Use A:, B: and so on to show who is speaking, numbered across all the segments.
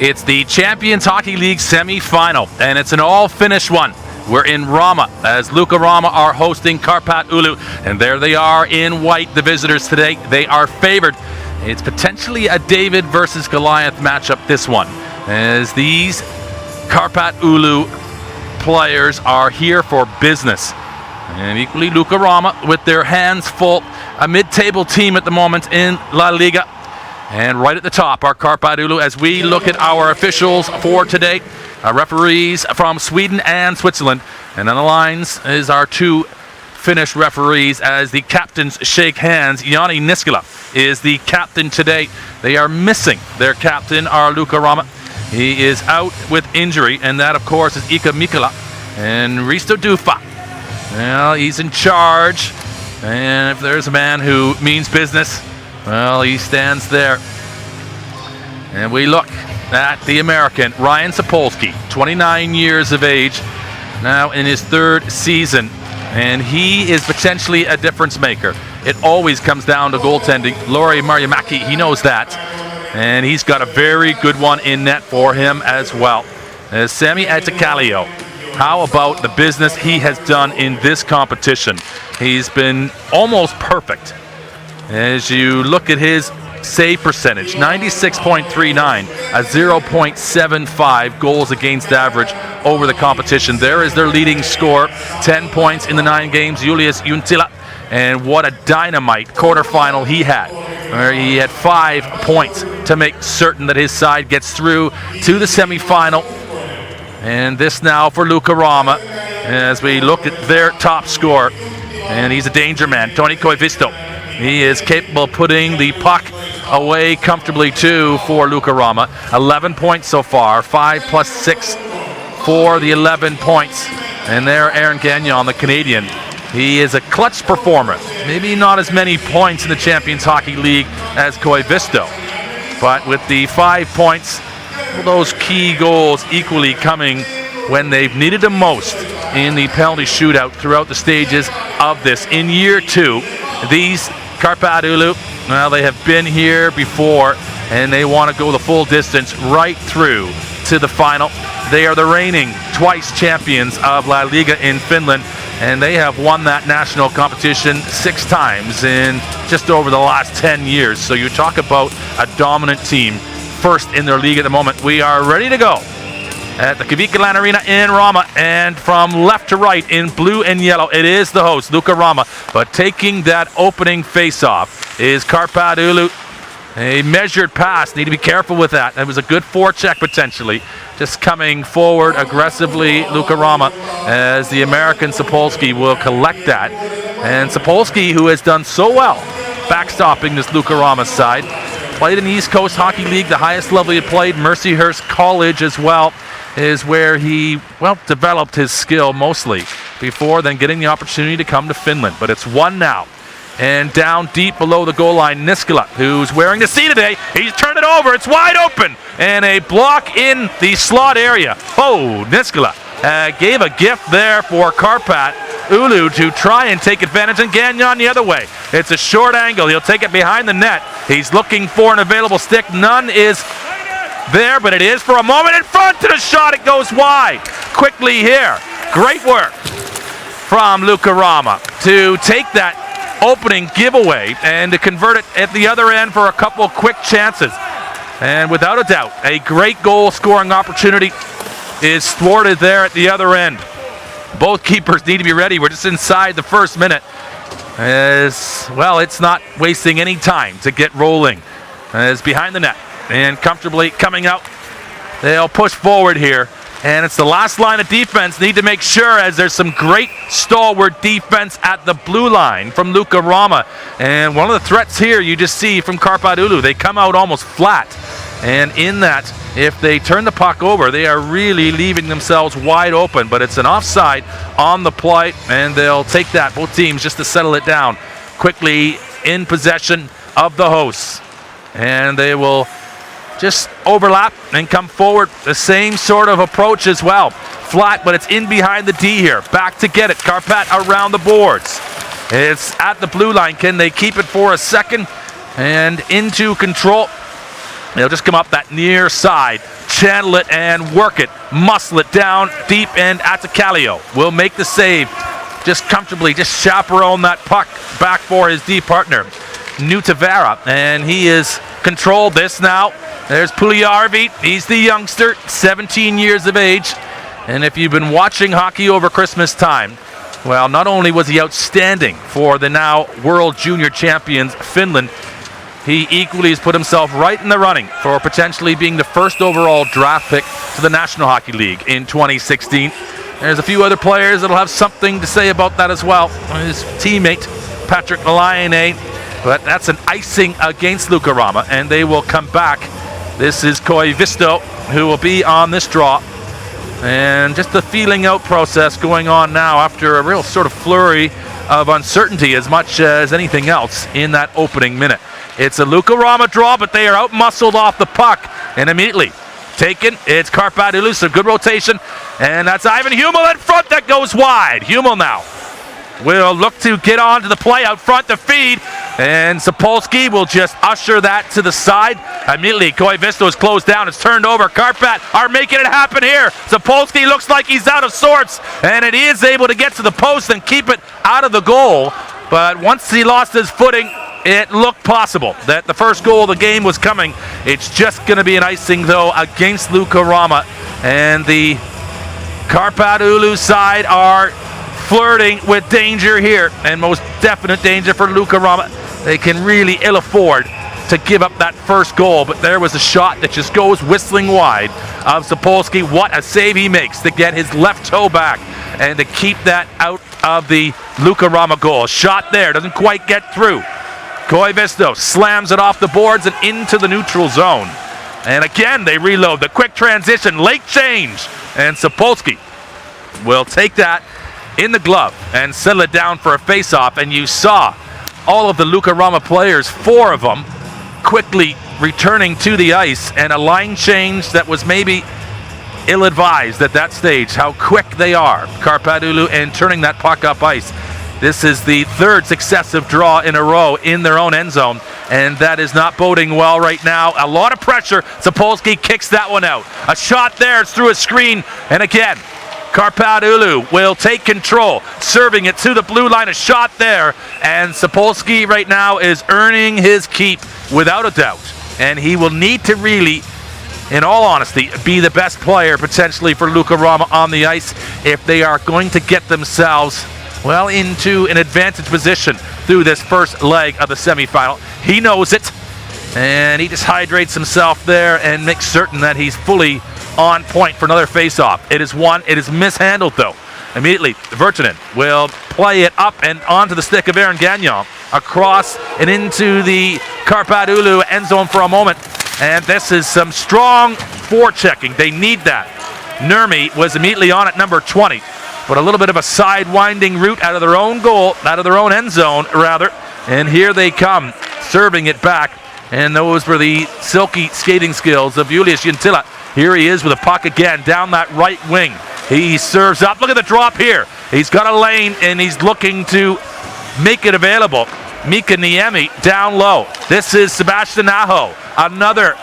A: It's the Champions Hockey League semi-final, and it's an all-Finnish one. We're in Rauma, as Lukko Rauma are hosting Kärpät Oulu, and there they are in white, the visitors today. They are favored. It's potentially a David versus Goliath matchup, this one, as these Kärpät Oulu players are here for business. And equally Lukko Rauma with their hands full, a mid-table team at the moment in La Liga. And right at the top are Kärpät Oulu as we look at our officials for today. Referees from Sweden and Switzerland. And on the lines is our two Finnish referees as the captains shake hands. Jani Niskala is the captain today. They are missing their captain, our Lukko Rauma. He is out with injury, and that of course is Ika Mikala. And Risto Dufa, well, he's in charge. And if there's a man who means business, well, he stands there. And we look at the American, Ryan Sapolsky, 29 years of age, now in his third season. And he is potentially a difference maker. It always comes down to goaltending. Lauri Marjamäki, he knows that. And he's got a very good one in net for him as well. Sami Aitakalio, how about the business he has done in this competition? He's been almost perfect. As you look at his save percentage, 96.39, a 0.75 goals against average over the competition. There is their leading scorer, 10 points in the 9 games, Julius Juntila. And what a dynamite quarterfinal he had, where he had 5 points to make certain that his side gets through to the semifinal. And this now for Lukko Rauma as we look at their top scorer. And he's a danger man, Toni Koivisto. He is capable of putting the puck away comfortably too for Lukko Rauma. 11 points so far, 5 plus 6 for the 11 points. And there Aaron Gagnon, the Canadian. He is a clutch performer. Maybe not as many points in the Champions Hockey League as Koivisto. But with the 5 points, those key goals equally coming when they've needed them most in the penalty shootout throughout the stages of this. In year 2, these Kärpät Oulu, well, they have been here before, and they want to go the full distance right through to the final. They are the reigning twice champions of La Liga in Finland, and they have won that national competition 6 times in just over the last 10 years. So you talk about a dominant team, first in their league at the moment. We are ready to go at the Kiviikkalan Arena in Rauma, and from left to right in blue and yellow, it is the host, Lukko Rauma. But taking that opening face-off is Kärpät Oulu. A measured pass, need to be careful with that. That was a good forecheck potentially. Just coming forward aggressively, Lukko Rauma, as the American Sapolsky will collect that. And Sapolsky, who has done so well backstopping this Lukko Rauma side, played in the East Coast Hockey League, the highest level he played, Mercyhurst College as well, is where he, well, developed his skill mostly before then getting the opportunity to come to Finland. But it's 1 now. And down deep below the goal line, Niskala, who's wearing the C today. He's turned it over. It's wide open. And a block in the slot area. Oh, Niskala gave a gift there for Kärpät Oulu to try and take advantage, and Gagnon the other way. It's a short angle. He'll take it behind the net. He's looking for an available stick. None is there, but it is for a moment in front to the shot. It goes wide quickly here. Great work from Lukko Rauma to take that opening giveaway and to convert it at the other end for a couple quick chances. And without a doubt, a great goal scoring opportunity is thwarted there at the other end. Both keepers need to be ready. We're just inside the first minute. As well, it's not wasting any time to get rolling. As behind the net and comfortably coming out, they'll push forward here. And it's the last line of defense. Need to make sure, as there's some great stalwart defense at the blue line from Lukko Rauma. And one of the threats here you just see from Kärpät Oulu, they come out almost flat. And in that, if they turn the puck over, they are really leaving themselves wide open. But it's an offside on the play, and they'll take that, both teams, just to settle it down. Quickly in possession of the hosts. And they will just overlap and come forward. The same sort of approach as well. Flat, but it's in behind the D here. Back to get it. Kärpät around the boards. It's at the blue line. Can they keep it for a second? And into control. They'll just come up that near side. channel it and work it, muscle it down deep, and Atacalio will make the save. Just comfortably, just chaperone that puck back for his D partner, New Tavera, and he has controlled this now. There's Puljujärvi, he's the youngster, 17 years of age, and if you've been watching hockey over Christmas time, well, not only was he outstanding for the now world junior champions Finland, he equally has put himself right in the running for potentially being the first overall draft pick to the National Hockey League in 2016. There's a few other players that'll have something to say about that as well. His teammate, Patrick Laine, but that's an icing against Lukko Rauma, and they will come back. This is Koivisto, who will be on this draw. And just the feeling out process going on now after a real sort of flurry of uncertainty as much as anything else in that opening minute. It's a Lukko Rauma draw, but they are out-muscled off the puck, and immediately taken. It's Kärpät Oulu, so good rotation, and that's Ivan Hummel in front that goes wide. Hummel now will look to get on to the play out front to feed, and Sapolsky will just usher that to the side. Immediately, Koivisto is closed down. It's turned over. Kärpät are making it happen here. Sapolsky looks like he's out of sorts, and it is able to get to the post and keep it out of the goal. But once he lost his footing, it looked possible that the first goal of the game was coming. It's just going to be an icing, though, against Lukko Rauma. And the Kärpät Oulu side are flirting with danger here, and most definite danger for Lukko Rauma. They can really ill afford to give up that first goal, but there was a shot that just goes whistling wide of Sapolsky. What a save he makes to get his left toe back and to keep that out of the Lukko Rauma goal. Shot there, doesn't quite get through. Koivisto slams it off the boards and into the neutral zone. And again, they reload. The quick transition, late change. And Sapolsky will take that in the glove and settle it down for a face-off. And you saw all of the Lukko Rauma players, 4 of them, quickly returning to the ice, and a line change that was maybe ill-advised at that stage. How quick they are, Kärpät Oulu, and turning that puck up ice. This is the 3rd successive draw in a row in their own end zone, and that is not boding well right now. A lot of pressure. Sapolsky kicks that one out. A shot there, it's through a screen, and again, Kärpät Oulu will take control, serving it to the blue line. A shot there, and Sapolsky right now is earning his keep without a doubt, and he will need to really, in all honesty, be the best player potentially for Lukko Rauma on the ice if they are going to get themselves, well, into an advantage position through this first leg of the semifinal. He knows it, and he just hydrates himself there and makes certain that he's fully on point for another face-off. It is won. It is mishandled, though. Immediately, Virtanen will play it up and onto the stick of Aaron Gagnon, across and into the Kärpät Oulu end zone for a moment. And this is some strong forechecking. They need that. Nurmi was immediately on at number 20. But a little bit of a side-winding route out of their own goal, out of their own end zone, rather. And here they come, serving it back. And those were the silky skating skills of Julius Jintila. Here he is with a puck again, down that right wing. He serves up. Look at the drop here. He's got a lane, and he's looking to make it available. Mika Niemi down low. This is Sebastian Aho, another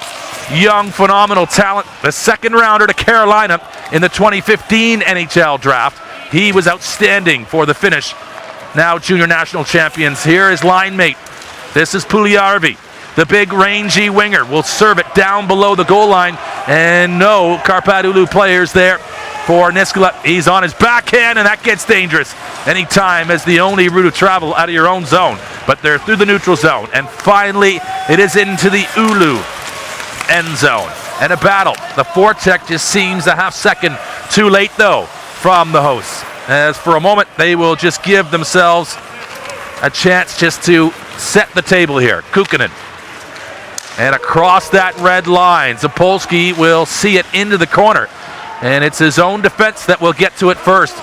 A: young, phenomenal talent. The second rounder to Carolina in the 2015 NHL draft. He was outstanding for the Finnish, now junior national champions. Here is line mate. This is Puljujärvi. The big rangy winger will serve it down below the goal line. And no Kärpät Oulu players there for Niskala. He's on his backhand, and that gets dangerous anytime as the only route of travel out of your own zone. But they're through the neutral zone. And finally, it is into the Oulu end zone. And a battle. The forecheck just seems a half second too late, though, from the hosts. As for a moment, they will just give themselves a chance just to set the table here. Kukkonen. And across that red line, Sapolsky will see it into the corner. And it's his own defense that will get to it first.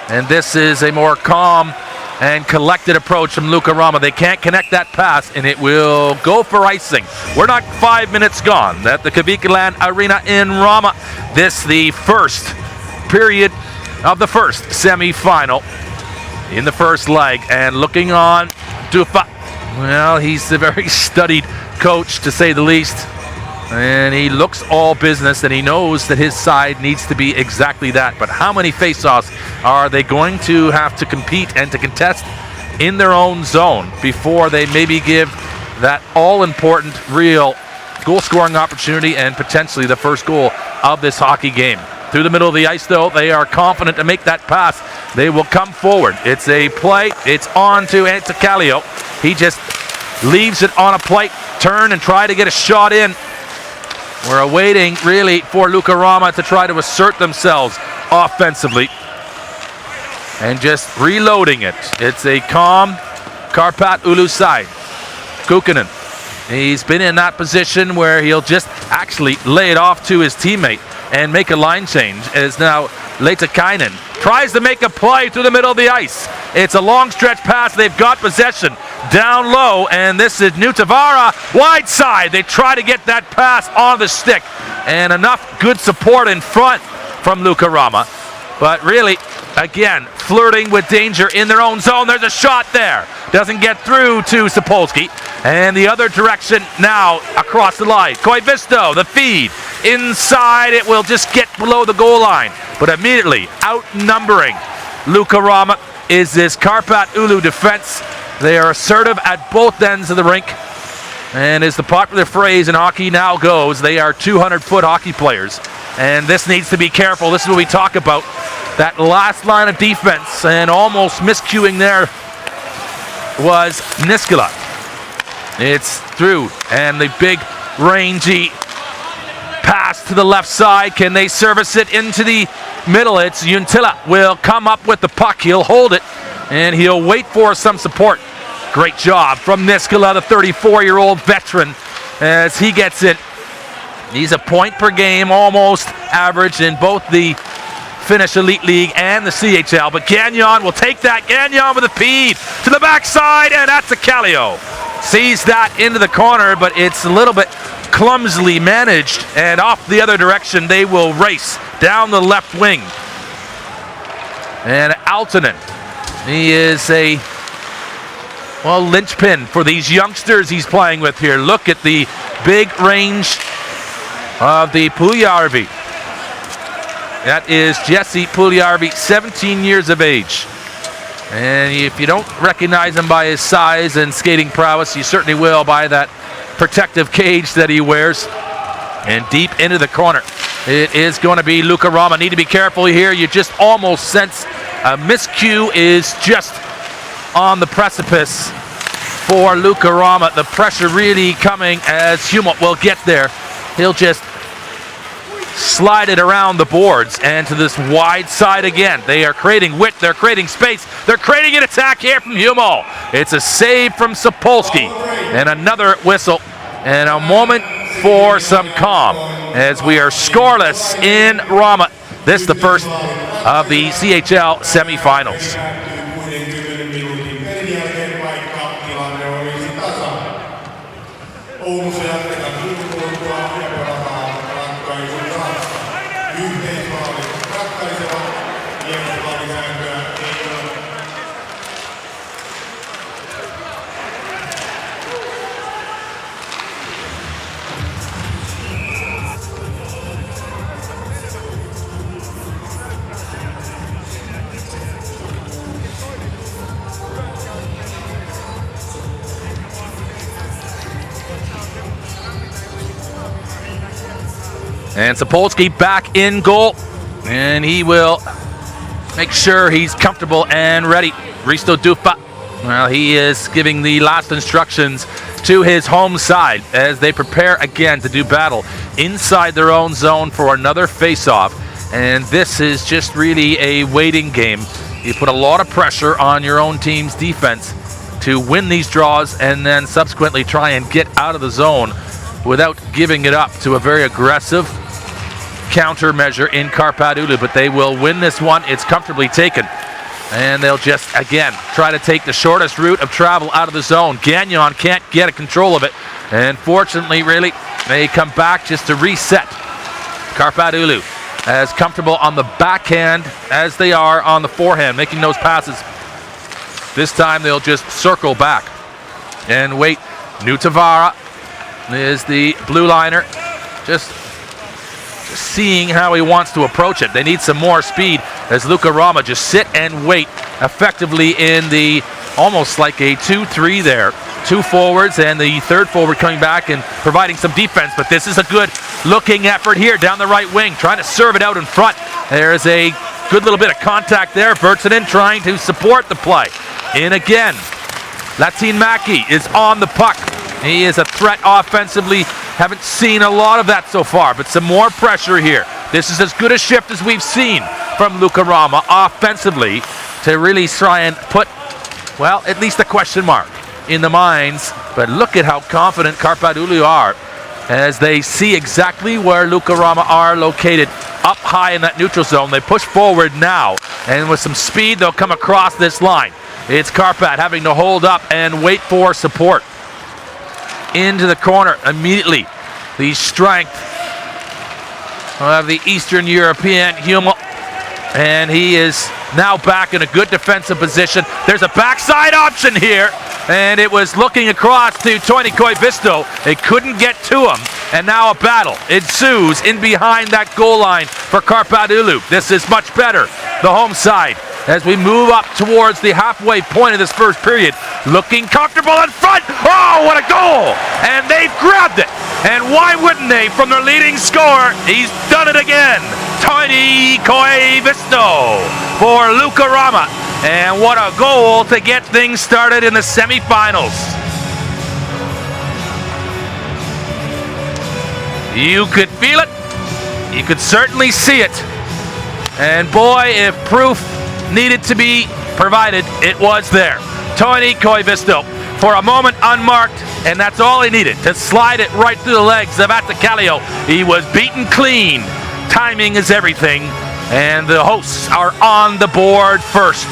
A: And this is a more calm and collected approach from Lukko Rauma. They can't connect that pass, and it will go for icing. We're not 5 minutes gone at the Kavikaland Arena in Rauma. This the first period of the first semi-final in the first leg. And looking on, Dufa. Well, he's a very studied coach, to say the least. And he looks all business, and he knows that his side needs to be exactly that. But how many face-offs are they going to have to compete and to contest in their own zone before they maybe give that all-important, real goal-scoring opportunity and potentially the first goal of this hockey game? Through the middle of the ice, though, they are confident to make that pass. They will come forward. It's a play. It's on to Anticalio. He just leaves it on a plate, turn and try to get a shot in. We're awaiting, really, for Lukko Rauma to try to assert themselves offensively. And just reloading it. It's a calm Kärpät Oulu side. Kukkonen. He's been in that position where he'll just actually lay it off to his teammate and make a line change, as now Leitikainen tries to make a play through the middle of the ice. It's a long stretch pass. They've got possession down low, and this is Nutavara wide side. They try to get that pass on the stick, and enough good support in front from Lukko Rauma. But really, again, flirting with danger in their own zone. There's a shot there. Doesn't get through to Sapolsky. And the other direction now across the line. Koivisto, the feed. Inside, it will just get below the goal line. But immediately outnumbering Lukko Rauma is this Kärpät Oulu defense. They are assertive at both ends of the rink. And as the popular phrase in hockey now goes, they are 200-foot hockey players. And this needs to be careful. This is what we talk about. That last line of defense, and almost miscuing there was Niskala. It's through, and the big rangy pass to the left side. Can they service it into the middle? It's Untila will come up with the puck. He'll hold it, and he'll wait for some support. Great job from Niskala, the 34-year-old veteran, as he gets it. He's a point per game, almost average in both the Finnish Elite League and the CHL. But Gagnon will take that. Gagnon with a feed to the backside, and that's a Kallio. Sees that into the corner, but it's a little bit clumsily managed, and off the other direction they will race down the left wing. And Aaltonen, he is a linchpin for these youngsters he's playing with here. Look at the big range of the Puljärvi. That is Jesse Puljärvi, 17 years of age. And if you don't recognize him by his size and skating prowess, you certainly will by that protective cage that he wears. And deep into the corner, it is going to be Lukko Rauma. Need to be careful here. You just almost sense a miscue is just on the precipice for Lukko Rauma. The pressure really coming as Hummel will get there. He'll just slide it around the boards and to this wide side again. They are creating width, they're creating space, they're creating an attack here from Hummel. It's a save from Sapolsky, and another whistle, and a moment for some calm as we are scoreless in Rauma. This is the first of the CHL semifinals. And Sapolsky back in goal, and he will make sure he's comfortable and ready. Risto Dufa, well, he is giving the last instructions to his home side as they prepare again to do battle inside their own zone for another face-off. And this is just really a waiting game. You put a lot of pressure on your own team's defense to win these draws and then subsequently try and get out of the zone without giving it up to a very aggressive countermeasure in Kärpät Oulu. But they will win this one. It's comfortably taken. And they'll just, again, try to take the shortest route of travel out of the zone. Gagnon can't get a control of it. And fortunately, really, they come back just to reset. Kärpät Oulu as comfortable on the backhand as they are on the forehand, making those passes. This time they'll just circle back and wait. Nutavara is the blue liner. just seeing how he wants to approach it. They need some more speed as Lukko Rauma just sit and wait effectively in the almost like a 2-3 there. 2 forwards and the third forward coming back and providing some defense, but this is a good looking effort here down the right wing, trying to serve it out in front. There's a good little bit of contact there. Virtanen trying to support the play. In again. Latin Mackey is on the puck. He is a threat offensively. Haven't seen a lot of that so far, but some more pressure here. This is as good a shift as we've seen from Lukko Rauma offensively to really try and put, well, at least a question mark in the minds. But look at how confident Kärpät Oulu are as they see exactly where Lukko Rauma are located, up high in that neutral zone. They push forward now, and with some speed they'll come across this line. It's Kärpät having to hold up and wait for support. Into the corner immediately. The strength of the Eastern European Hummel, and he is now back in a good defensive position. There's a backside option here, and it was looking across to Toini Koivisto. They couldn't get to him, and now a battle ensues in behind that goal line for Kärpät Oulu. This is much better, the home side, as we move up towards the halfway point of this first period. Looking comfortable in front. Oh, what a goal! And they've grabbed it. And why wouldn't they from their leading scorer? He's done it again. Toini Koivisto for Lukko Rauma. And what a goal to get things started in the semifinals. You could feel it. You could certainly see it. And boy, if proof needed to be provided, it was there. Toini Koivisto for a moment unmarked, and that's all he needed to slide it right through the legs of Attikallio. He was beaten clean. Timing is everything, and the hosts are on the board first.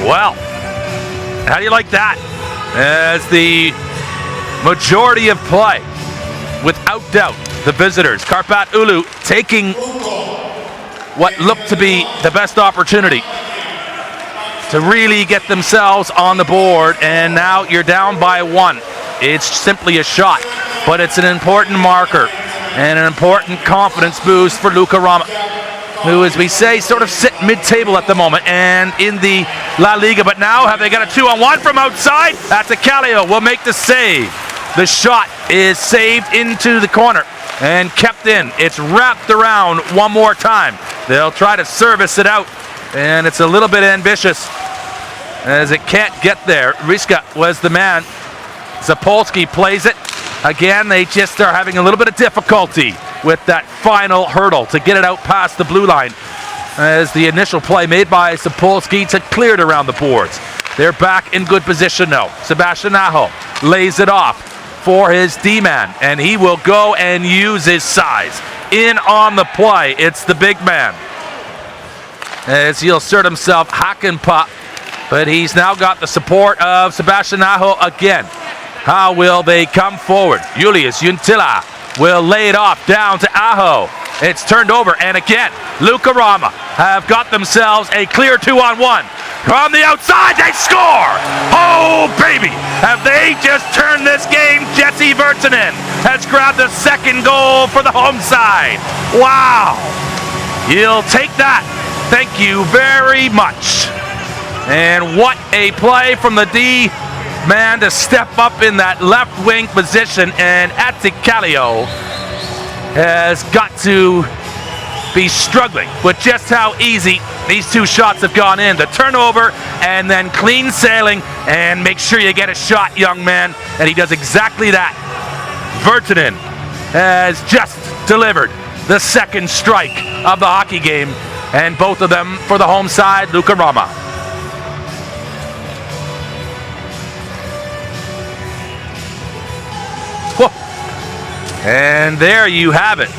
A: Well, how do you like that? As the majority of play, without doubt, the visitors, Kärpät Oulu, taking what looked to be the best opportunity to really get themselves on the board, and now you're down by 1. It's simply a shot, but it's an important marker and an important confidence boost for Lukko Rauma, who, as we say, sort of sit mid-table at the moment and in the La Liga, but now have they got a 2-on-1 from outside? Attikallio will make the save. The shot is saved into the corner and kept in. It's wrapped around one more time. They'll try to service it out, and it's a little bit ambitious as it can't get there. Riska was the man. Zapolsky plays it. Again, they just are having a little bit of difficulty with that final hurdle to get it out past the blue line, as the initial play made by Zapolsky to clear it around the boards. They're back in good position now. Sebastian Aho lays it off for his D-man, and he will go and use his size. In on the play, it's the big man, as he'll assert himself Hakanpää, but he's now got the support of Sebastian Aho again. How will they come forward? Julius Juntila will lay it off down to Aho. It's turned over, and again, Lukko Rauma have got themselves a clear 2-on-1. From the outside, they score! Oh, baby! Have they just turned this game? Jesse Virtanen has grabbed the second goal for the home side. Wow! He'll take that. Thank you very much. And what a play from the D-man to step up in that left wing position, and Attikallio has got to be struggling with just how easy these two shots have gone in. The turnover and then clean sailing, and make sure you get a shot, young man. And he does exactly that. Virtanen has just delivered the second strike of the hockey game, and both of them for the home side, Lukko Rauma. Whoa. And there you have it.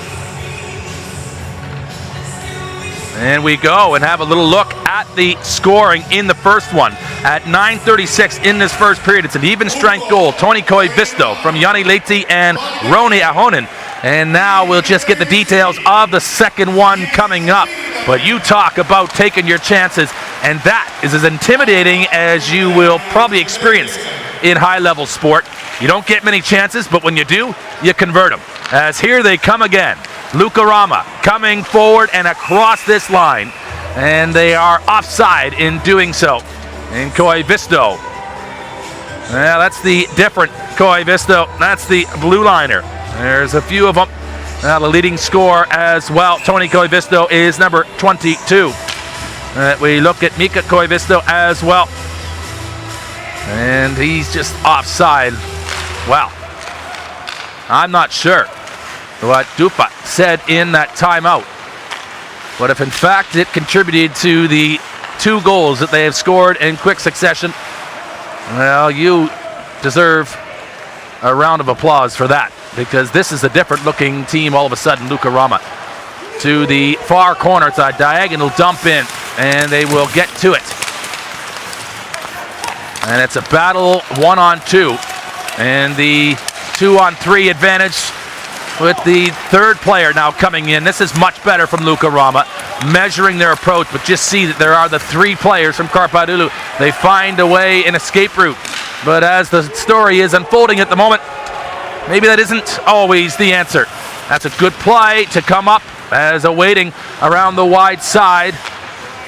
A: And we go and have a little look at the scoring in the first one. At 9:36 in this first period, it's an even strength goal. Toini Koivisto from Jani Leiti and Roni Ahonen. And now we'll just get the details of the second one coming up. But you talk about taking your chances, and that is as intimidating as you will probably experience in high-level sport. You don't get many chances, but when you do, you convert them. As here they come again. Lukko Rauma coming forward and across this line. And they are offside in doing so. And Koivisto. Well, that's the different Koivisto. That's the blue liner. There's a few of them. Now the leading scorer as well. Tony Koivisto is number 22. We look at Mika Koivisto as well. And he's just offside. Well, I'm not sure what Dufa said in that timeout. But if in fact it contributed to the 2 goals that they have scored in quick succession, well, you deserve a round of applause for that, because this is a different looking team all of a sudden. Lukko Rauma to the far corner. It's a diagonal dump in, and they will get to it. And it's a battle 1-on-2, and the 2-on-3 advantage with the third player now coming in. This is much better from Lukko Rauma, measuring their approach, but just see that there are the 3 players from Kärpät Oulu. They find a way, an escape route. But as the story is unfolding at the moment, maybe that isn't always the answer. That's a good play to come up as awaiting around the wide side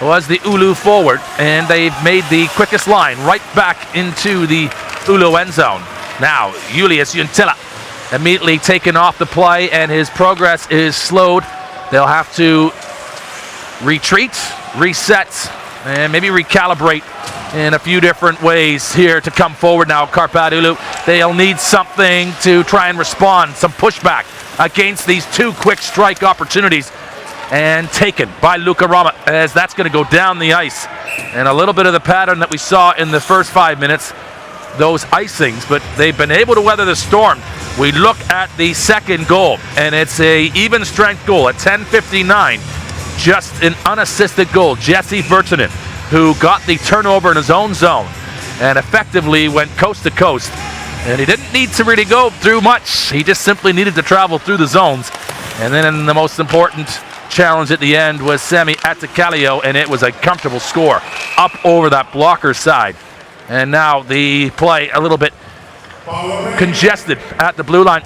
A: was the Oulu forward, and they've made the quickest line right back into the Oulu end zone. Now, Julius Juntila immediately taken off the play, and his progress is slowed. They'll have to retreat, reset, and maybe recalibrate in a few different ways here to come forward now. Kärpät Oulu, they'll need something to try and respond, some pushback against these 2 quick strike opportunities, and taken by Lukko Rauma, as that's going to go down the ice. And a little bit of the pattern that we saw in the first 5 minutes, those icings, but they've been able to weather the storm. We look at the second goal, and it's a even strength goal at 10:59. Just an unassisted goal. Jesse Virtanen, who got the turnover in his own zone and effectively went coast to coast. And he didn't need to really go through much. He just simply needed to travel through the zones. And then in the most important challenge at the end was Sami Attakallio, and it was a comfortable score up over that blocker side. And now the play a little bit congested at the blue line.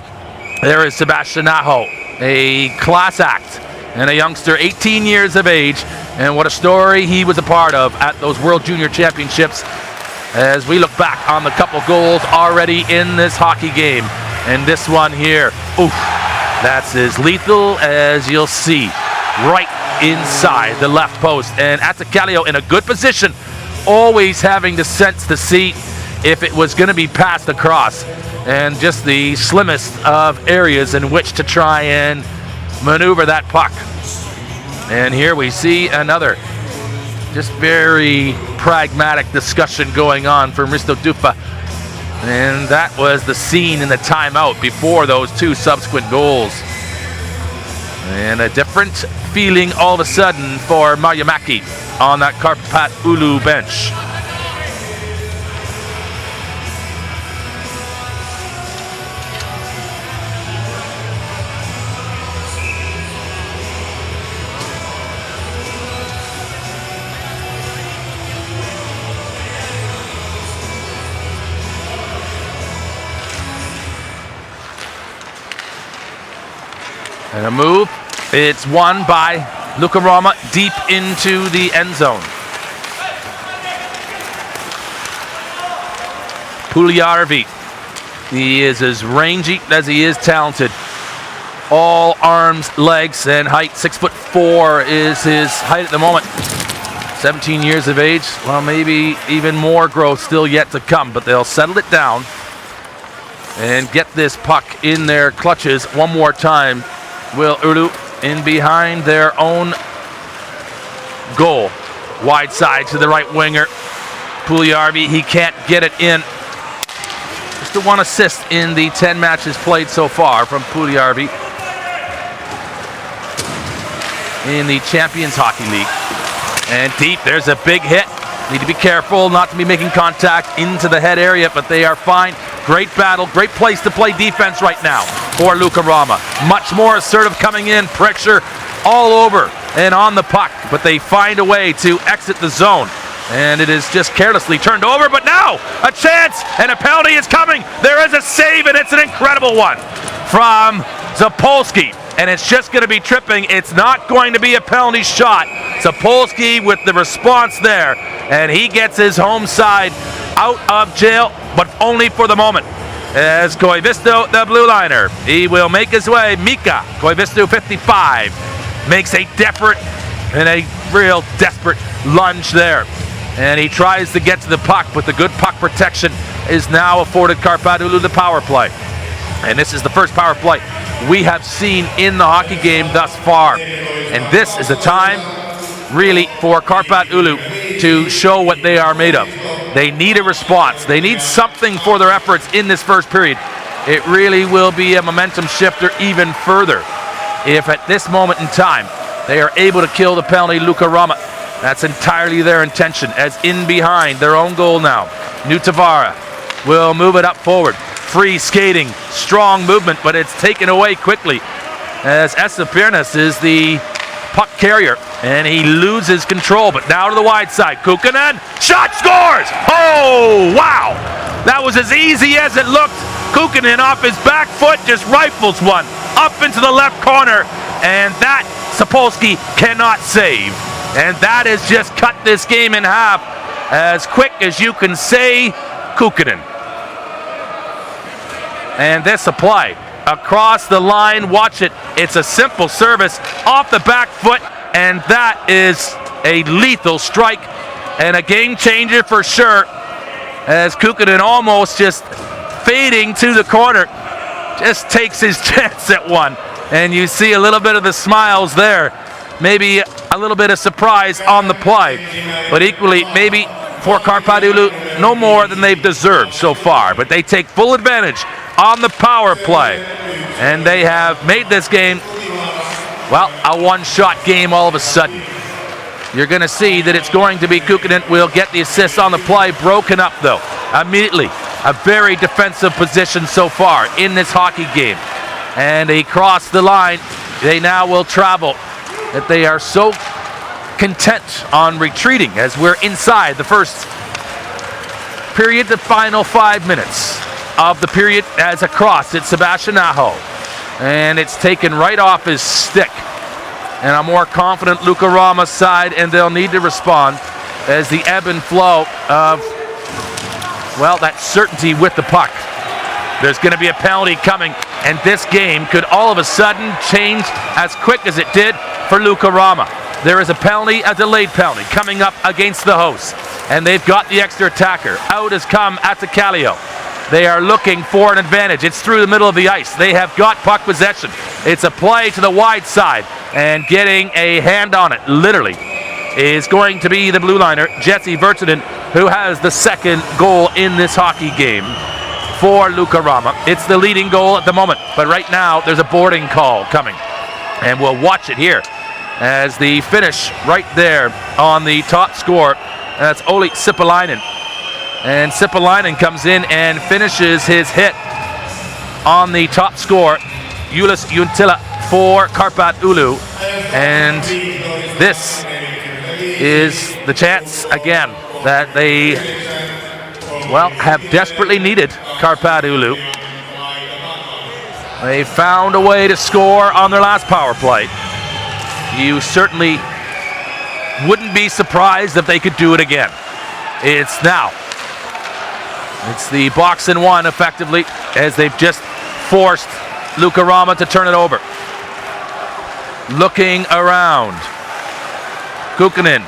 A: There is Sebastian Aho, a class act and a youngster, 18 years of age, and what a story he was a part of at those World Junior Championships. As we look back on the couple goals already in this hockey game, and this one here, oof, that's as lethal as you'll see, right inside the left post. And Attakallio in a good position, always having to sense to see if it was going to be passed across, and just the slimmest of areas in which to try and maneuver that puck. And here we see another just very pragmatic discussion going on for Risto Dufa, and that was the scene in the timeout before those 2 subsequent goals. And a different feeling all of a sudden for Marjamäki on that Kärpät Oulu bench. And a move. It's won by Lukko Rauma deep into the end zone. Puljärvi. He is as rangy as he is talented. All arms, legs, and height. 6'4" is his height at the moment. 17 years of age. Well, maybe even more growth still yet to come, but they'll settle it down and get this puck in their clutches one more time. Will Oulu in behind their own goal. Wide side to the right winger. Puljärvi, he can't get it in. Just the 1 assist in the 10 matches played so far from Puljärvi in the Champions Hockey League. And deep, there's a big hit. Need to be careful not to be making contact into the head area, but they are fine. Great battle, great place to play defense right now for Lukko Rauma. Much more assertive coming in, pressure all over and on the puck, but they find a way to exit the zone. And it is just carelessly turned over, but now a chance, and a penalty is coming. There is a save, and it's an incredible one from Zapolsky. And it's just going to be tripping. It's not going to be a penalty shot. Zapolsky with the response there, and he gets his home side out of jail, but only for the moment. As Koivisto, the blue liner, he will make his way. Mika, Koivisto 55, makes a real desperate lunge there. And he tries to get to the puck, but the good puck protection is now afforded Kärpät Oulu the power play. And this is the first power play we have seen in the hockey game thus far. And this is a time really for Kärpät Oulu to show what they are made of. They need a response. They need something for their efforts in this first period. It really will be a momentum shifter even further if at this moment in time they are able to kill the penalty, Lukko Rauma. That's entirely their intention, as in behind their own goal now. Nutavara will move it up forward. Free skating, strong movement, but it's taken away quickly as Esa Piernas is the puck carrier, and he loses control, but now to the wide side. Kukkonen, shot, scores! Oh, wow! That was as easy as it looked. Kukkonen off his back foot just rifles one up into the left corner, and that Zapolsky cannot save. And that has just cut this game in half as quick as you can say Kukkonen. And this supply across the line, watch it. It's a simple service off the back foot, and that is a lethal strike and a game changer for sure, as Kukkonen almost just fading to the corner, just takes his chance at one. And you see a little bit of the smiles there. Maybe a little bit of surprise on the play, but equally maybe for Kärpät Oulu no more than they've deserved so far. But they take full advantage on the power play, and they have made this game, well, a one-shot game all of a sudden. You're going to see that it's going to be Kukkonen will get the assist on the play, broken up though immediately. A very defensive position so far in this hockey game, and he crossed the line. They now will travel. That they are so content on retreating as we're inside the first period, the final 5 minutes of the period, as across it's Sebastian Aho, and it's taken right off his stick, and a more confident Lukko Rauma side, and they'll need to respond as the ebb and flow of, well, that certainty with the puck. There's going to be a penalty coming, and this game could all of a sudden change as quick as it did for Lukko Rauma. There is a penalty, a delayed penalty, coming up against the hosts, and they've got the extra attacker. Out has come Attakallio. They are looking for an advantage. It's through the middle of the ice. They have got puck possession. It's a play to the wide side, and getting a hand on it, literally, is going to be the blue liner, Jesse Virtanen, who has the second goal in this hockey game for Lukko Rauma. It's the leading goal at the moment, but right now there's a boarding call coming, and we'll watch it here as the finish right there on the top score. That's Olli Sipalainen, and Sipalainen comes in and finishes his hit on the top score, Julius Juntila for Kärpät Oulu, and this is the chance again that they, well, have desperately needed. Kärpät Oulu, they found a way to score on their last power play. You certainly wouldn't be surprised if they could do it again. It's now. It's the box and one effectively, as they've just forced Lukko Rauma to turn it over. Looking around. Kukkonen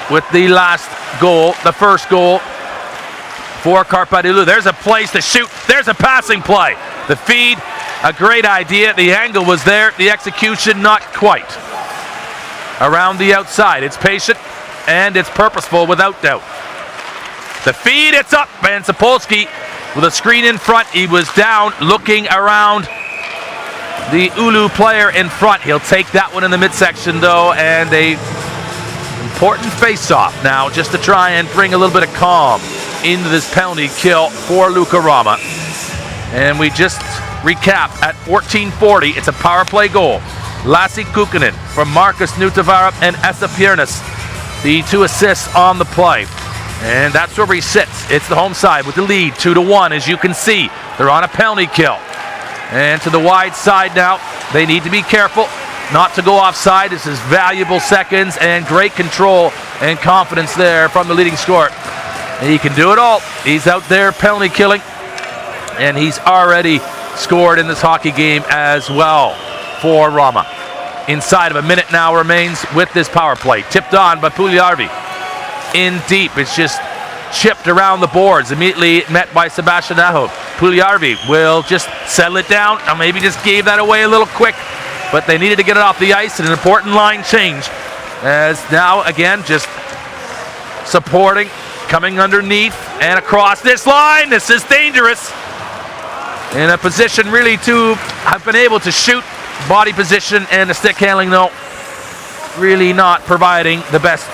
A: with the last goal, the first goal for Kärpät Oulu. There's a place to shoot. There's a passing play. The feed, a great idea. The angle was there. The execution, not quite. Around the outside. It's patient and it's purposeful without doubt. The feed, it's up, and Zapolsky with a screen in front. He was down, looking around the Oulu player in front. He'll take that one in the midsection though, and a important face-off now just to try and bring a little bit of calm into this penalty kill for Lukko Rauma. And we just recap at 14:40. It's a power play goal. Lassi Kukkonen from Markus Nutavara and Esa Piernas. the 2 assists on the play. And that's where he sits. It's the home side with the lead, 2-1, as you can see. They're on a penalty kill. And to the wide side now. They need to be careful not to go offside. This is valuable seconds and great control and confidence there from the leading scorer. And he can do it all. He's out there penalty killing. And he's already scored in this hockey game as well for Rauma. Inside of a minute now remains with this power play. Tipped on by Puljujärvi. In deep, it's just chipped around the boards. Immediately met by Sebastian Aho. Puljujärvi will just settle it down. Or maybe just gave that away a little quick. But they needed to get it off the ice. An important line change. As now, again, just supporting. Coming underneath and across this line. This is dangerous. In a position really to have been able to shoot. Body position and the stick handling, though, really not providing the best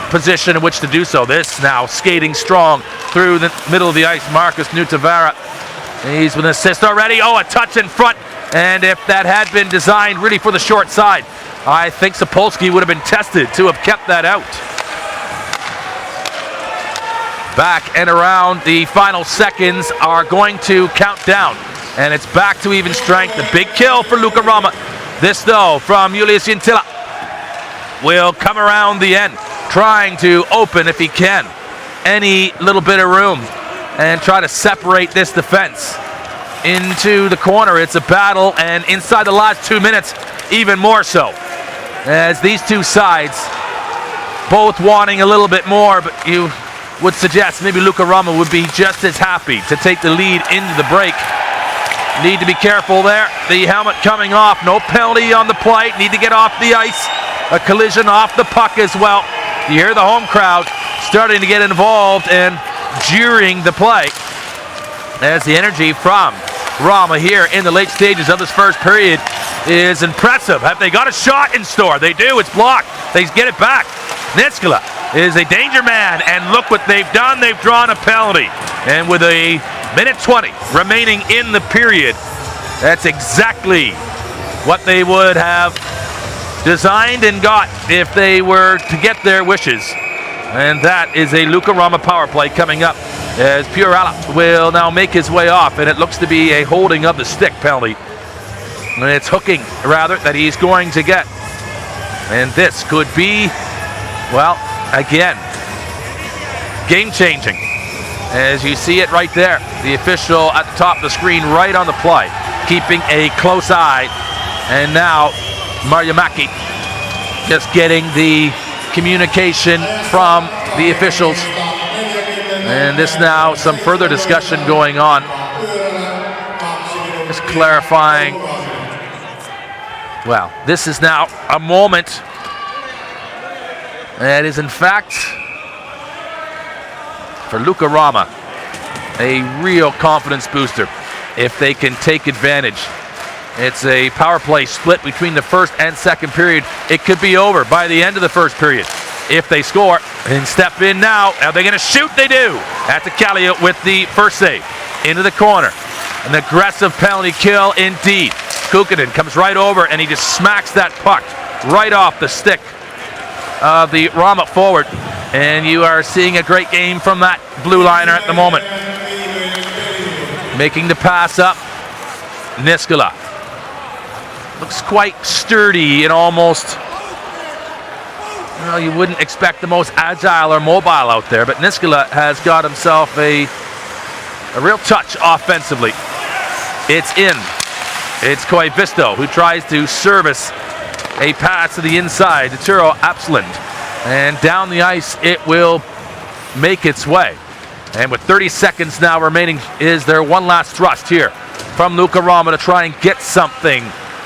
A: position in which to do so. This now skating strong through the middle of the ice. Markus Nutavara. He's with an assist already. Oh, a touch in front. And if that had been designed really for the short side, I think Sapolsky would have been tested to have kept that out. Back and around, the final seconds are going to count down. And it's back to even strength. A big kill for Lukko Rauma. This, though, from Julius Jintila will come around the end, trying to open, if he can, any little bit of room and try to separate this defense into the corner. It's a battle, and inside the last 2 minutes, even more so. As these two sides both wanting a little bit more, but you would suggest maybe Lukko Rauma would be just as happy to take the lead into the break. Need to be careful there. The helmet coming off. No penalty on the play. Need to get off the ice. A collision off the puck as well. You hear the home crowd starting to get involved and jeering the play. As the energy from Rauma here in the late stages of this first period is impressive. Have they got a shot in store? They do. It's blocked. They get it back. Niskala is a danger man, and look what they've done. They've drawn a penalty. And with a minute 20 remaining in the period, that's exactly what they would have designed and got if they were to get their wishes. And that is a Lukko Rauma power play coming up as Purala will now make his way off, and it looks to be a holding of the stick penalty. And it's hooking, rather, that he's going to get. And this could be, well, again, game-changing. As you see it right there, the official at the top of the screen right on the play, keeping a close eye. And now Marjamäki just getting the communication from the officials. And this now, some further discussion going on. Just clarifying. Well, this is now a moment that is in fact, for Lukko Rauma, a real confidence booster if they can take advantage. It's a power play split between the first and second period. It could be over by the end of the first period if they score and step in now. Are they going to shoot? They do. At the Kallio with the first save into the corner. An aggressive penalty kill indeed. Kukkonen comes right over and he just smacks that puck right off the stick of the Rauma forward. And you are seeing a great game from that blue liner at the moment. Making the pass up, Niskala. Looks quite sturdy and almost, well, you wouldn't expect the most agile or mobile out there, but Niskala has got himself a real touch offensively. It's in. It's Koivisto who tries to service a pass to the inside to Turo Absalund. And down the ice, it will make its way. And with 30 seconds now remaining, is there one last thrust here from Lukko Rauma to try and get something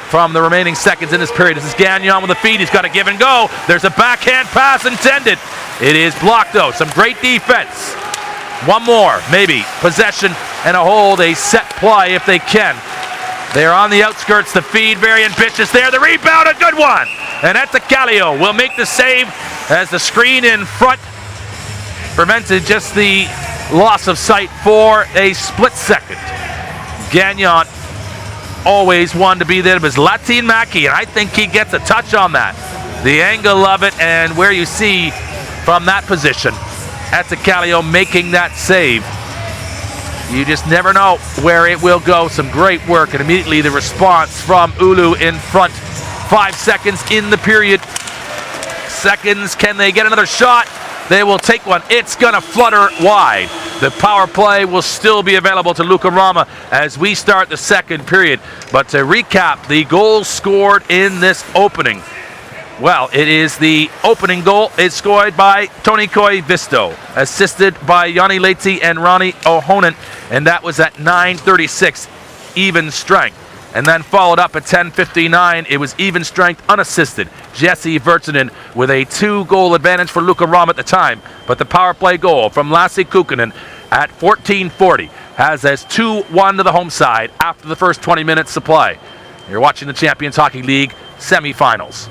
A: from the remaining seconds in this period. This is Gagnon with the feed. He's got to give and go. There's a backhand pass intended. It is blocked, though. Some great defense. One more, maybe. Possession and a hold, a set play if they can. They're on the outskirts. The feed, very ambitious there. The rebound, a good one. And at the Kallio will make the save as the screen in front prevented just the loss of sight for a split second. Gagnon always wanted to be there, but it's Latin Maki, and I think he gets a touch on that. The angle of it, and where you see from that position. Atticalio making that save. You just never know where it will go. Some great work, and immediately the response from Oulu in front. 5 seconds in the period. Seconds, can they get another shot? They will take one. It's gonna flutter wide. The power play will still be available to Lukko Rauma as we start the second period. But to recap, the goals scored in this opening. Well, it is the opening goal. It's scored by Toni Koivisto, assisted by Jani Leitsi and Ronnie Ohonen, and that was at 9:36, even strength. And then followed up at 10:59, it was even strength unassisted. Jesse Virtanen with a 2-goal advantage for Lukko Rauma at the time, but the power play goal from Lassi Kukkonen at 14:40 has as 2-1 to the home side after the first 20 minutes of play. You're watching the Champions Hockey League semifinals.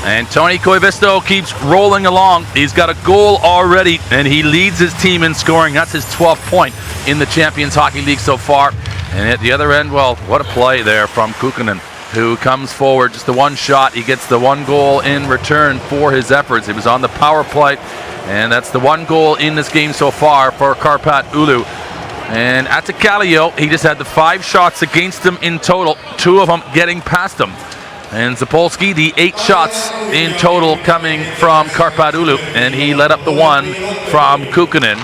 A: And Toni Koivisto keeps rolling along. He's got a goal already, and he leads his team in scoring. That's his 12th point in the Champions Hockey League so far. And at the other end, well, what a play there from Kukkonen, who comes forward. Just the one shot. He gets the 1 goal in return for his efforts. He was on the power play, and that's the 1 goal in this game so far for Kärpät Oulu. And Atticalio, he just had the 5 shots against him in total, 2 of them getting past him. And Zapolsky, the 8 shots in total coming from Kärpät Oulu, and he let up the 1 from Kukkonen.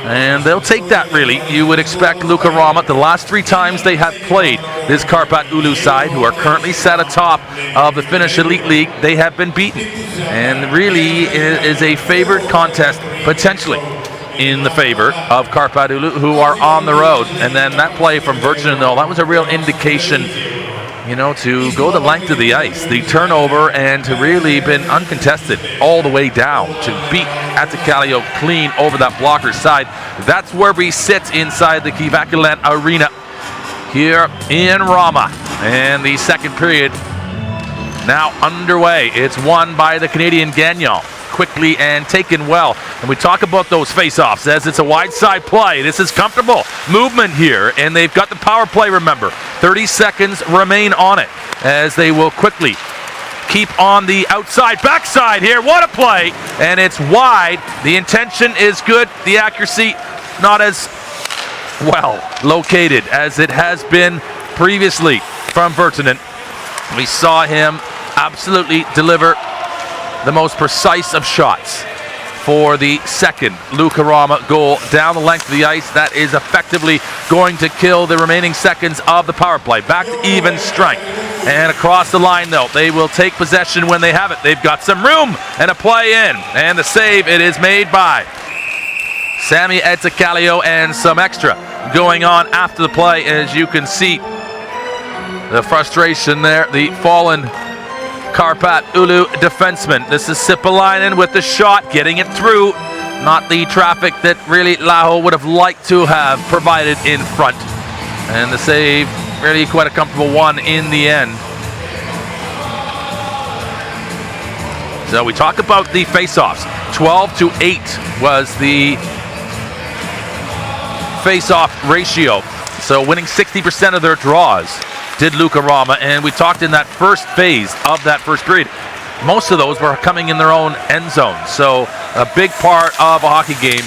A: And they'll take that, really. You would expect Lukko Rauma, the last 3 times they have played this Kärpät Oulu side, who are currently sat atop of the Finnish Elite League, they have been beaten. And really is a favored contest, potentially, in the favor of Kärpät Oulu, who are on the road. And then that play from Virtanen, though, that was a real indication, you know, to go the length of the ice, the turnover, and to really been uncontested all the way down to beat Atticalio clean over that blocker side. That's where we sit inside the Kivakulan Arena here in Rauma. And the second period now underway. It's won by the Canadian Gagnon. Quickly and taken well. And we talk about those face-offs as it's a wide side play. This is comfortable movement here, and they've got the power play, remember. 30 seconds remain on it as they will quickly keep on the outside backside here. What a play! And it's wide. The intention is good. The accuracy not as well located as it has been previously from Virtanen. We saw him absolutely deliver the most precise of shots. for the second Lukko Rauma goal down the length of the ice. That is effectively going to kill the remaining seconds of the power play. Back to even strength. And across the line, though, they will take possession when they have it. They've got some room and a play in. And the save, it is made by Sami Etzakallio, and some extra going on after the play. As you can see, the frustration there, the fallen Kärpät Oulu defenseman. This is Sipalainen with the shot, getting it through. Not the traffic that really Laho would have liked to have provided in front. And the save, really quite a comfortable one in the end. So we talk about the face-offs. 12-8 was the face-off ratio. So winning 60% of their draws did Lukko Rauma, and we talked in that first phase of that first period, most of those were coming in their own end zone. So a big part of a hockey game,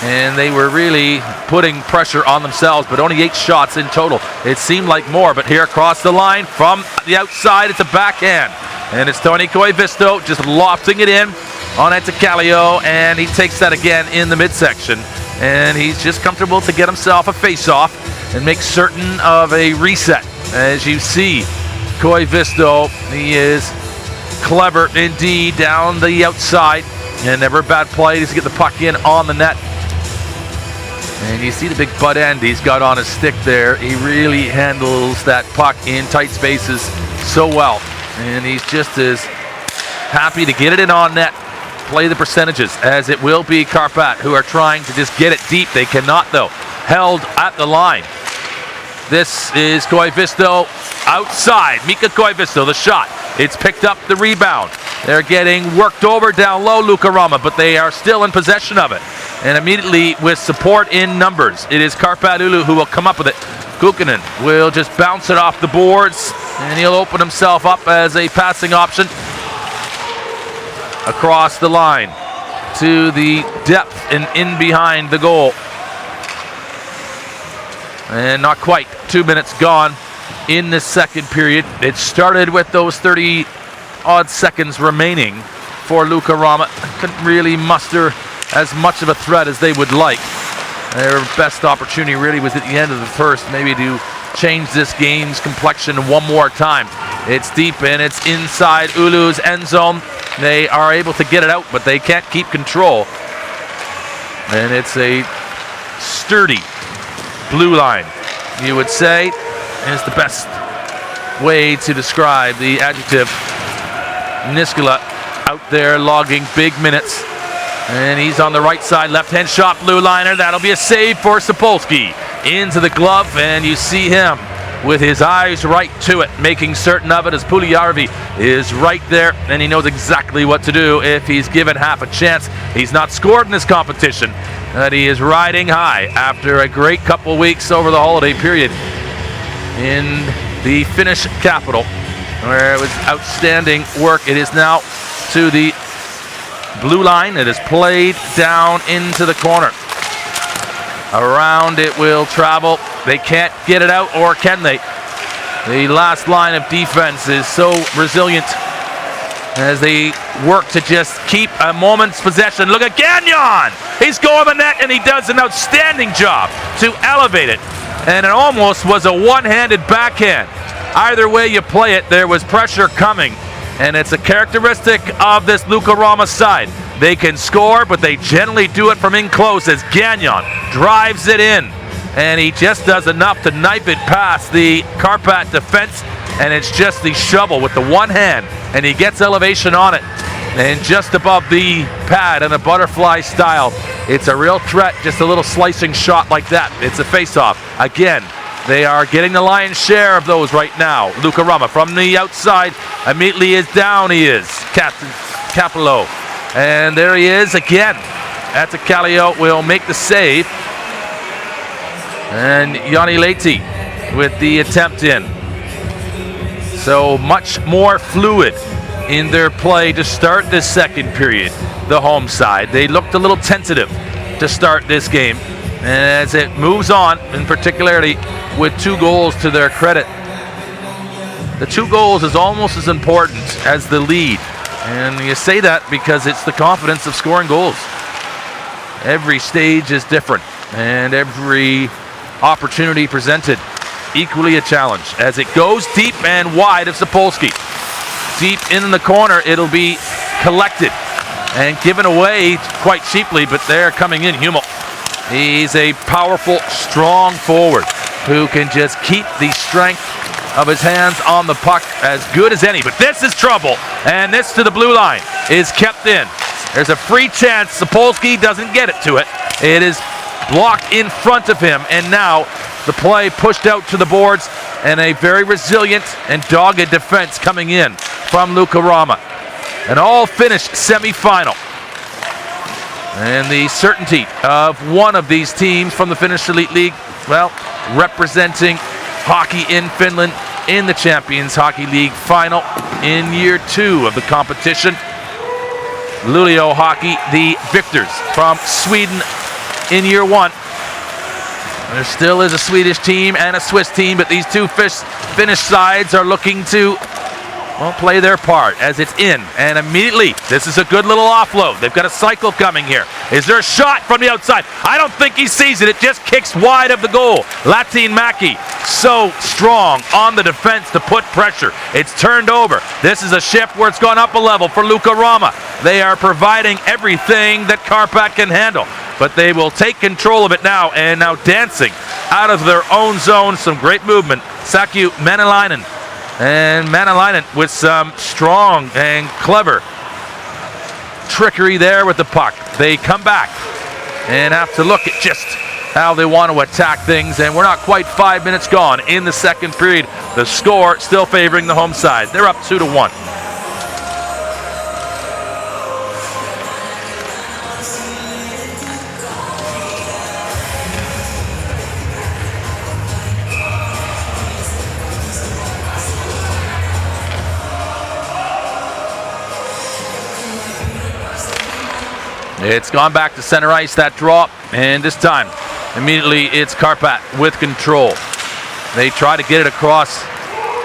A: and they were really putting pressure on themselves, but only 8 shots in total. It seemed like more, but here across the line from the outside, it's a backhand, and it's Toni Koivisto just lofting it in on Etzakallio, and he takes that again in the midsection, and he's just comfortable to get himself a face-off and make certain of a reset. As you see, Koivisto, he is clever indeed down the outside, and never a bad play to get the puck in on the net. And you see the big butt end he's got on his stick there. He really handles that puck in tight spaces so well, and he's just as happy to get it in on net. Play the percentages, as it will be Kärpät who are trying to just get it deep. They cannot, though. Held at the line. This is Koivisto outside. Mika Koivisto, the shot. It's picked up, the rebound. They're getting worked over down low, Lukko Rauma, but they are still in possession of it. And immediately with support in numbers, it is Kärpät Oulu who will come up with it. Kukkonen will just bounce it off the boards, and he'll open himself up as a passing option across the line to the depth and in behind the goal. And not quite 2 minutes gone in this second period. It started with those 30-odd seconds remaining for Lukko Rauma. Couldn't really muster as much of a threat as they would like. Their best opportunity really was at the end of the first, maybe to change this game's complexion one more time. It's deep and it's inside Oulu's end zone. They are able to get it out, but they can't keep control. And it's a sturdy blue line, you would say, is the best way to describe the adjective. Niskala out there logging big minutes, and he's on the right side, left-hand shot, blue liner. That'll be a save for Sapolsky into the glove, and you see him with his eyes right to it, making certain of it, as Puljujärvi is right there, and he knows exactly what to do if he's given half a chance. He's not scored in this competition, but he is riding high after a great couple weeks over the holiday period in the Finnish capital, where it was outstanding work. It is now to the blue line. It is played down into the corner. Around it will travel. They can't get it out, or can they? The last line of defense is so resilient as they work to just keep a moment's possession. Look at Gagnon! He's going the net, and he does an outstanding job to elevate it. And it almost was a one-handed backhand. Either way you play it, there was pressure coming. And it's a characteristic of this Lukko Rauma side. They can score, but they generally do it from in close as Gagnon drives it in. And he just does enough to knife it past the Kärpät defense, and it's just the shovel with the one hand, and he gets elevation on it. And just above the pad in a butterfly style, it's a real threat, just a little slicing shot like that. It's a face-off. Again, they are getting the lion's share of those right now. Lukko Rauma from the outside, immediately is down, he is. Captain Capello. And there he is again. Etzakallio will make the save. And Jani Leiti with the attempt in. So much more fluid in their play to start this second period, the home side. They looked a little tentative to start this game. And as it moves on, in particularly with 2 goals to their credit, the 2 goals is almost as important as the lead And you say that because it's the confidence of scoring goals. Every stage is different, and every opportunity presented equally a challenge as it goes deep and wide of Sapolsky. Deep in the corner, it'll be collected and given away quite cheaply, but they're coming in. Hummel, he's a powerful, strong forward who can just keep the strength of his hands on the puck as good as any. But this is trouble, and this to the blue line is kept in. There's a free chance. Sapolsky doesn't get it to it. It is blocked in front of him, and now the play pushed out to the boards, and a very resilient and dogged defense coming in from Lukko Rauma. An all-finished semi-final. And the certainty of one of these teams from the Finnish Elite League, well, representing hockey in Finland in the Champions Hockey League final in year 2 of the competition. Luleå Hockey, the victors from Sweden in year 1. There still is a Swedish team and a Swiss team, but these two Finnish sides are looking to, well, play their part as it's in. And immediately, this is a good little offload. They've got a cycle coming here. Is there a shot from the outside? I don't think he sees it. It just kicks wide of the goal. Latin Maki, so strong on the defense to put pressure. It's turned over. This is a shift where it's gone up a level for Lukko Rauma. They are providing everything that Kärpät can handle, but they will take control of it now, and now dancing out of their own zone. Some great movement. Saku Manalainen. And Manalainen with some strong and clever trickery there with the puck. They come back and have to look at just how they want to attack things, and we're not quite 5 minutes gone in the second period. The score still favoring the home side. They're up 2-1. It's gone back to center ice, that drop, and this time, immediately it's Kärpät with control. They try to get it across.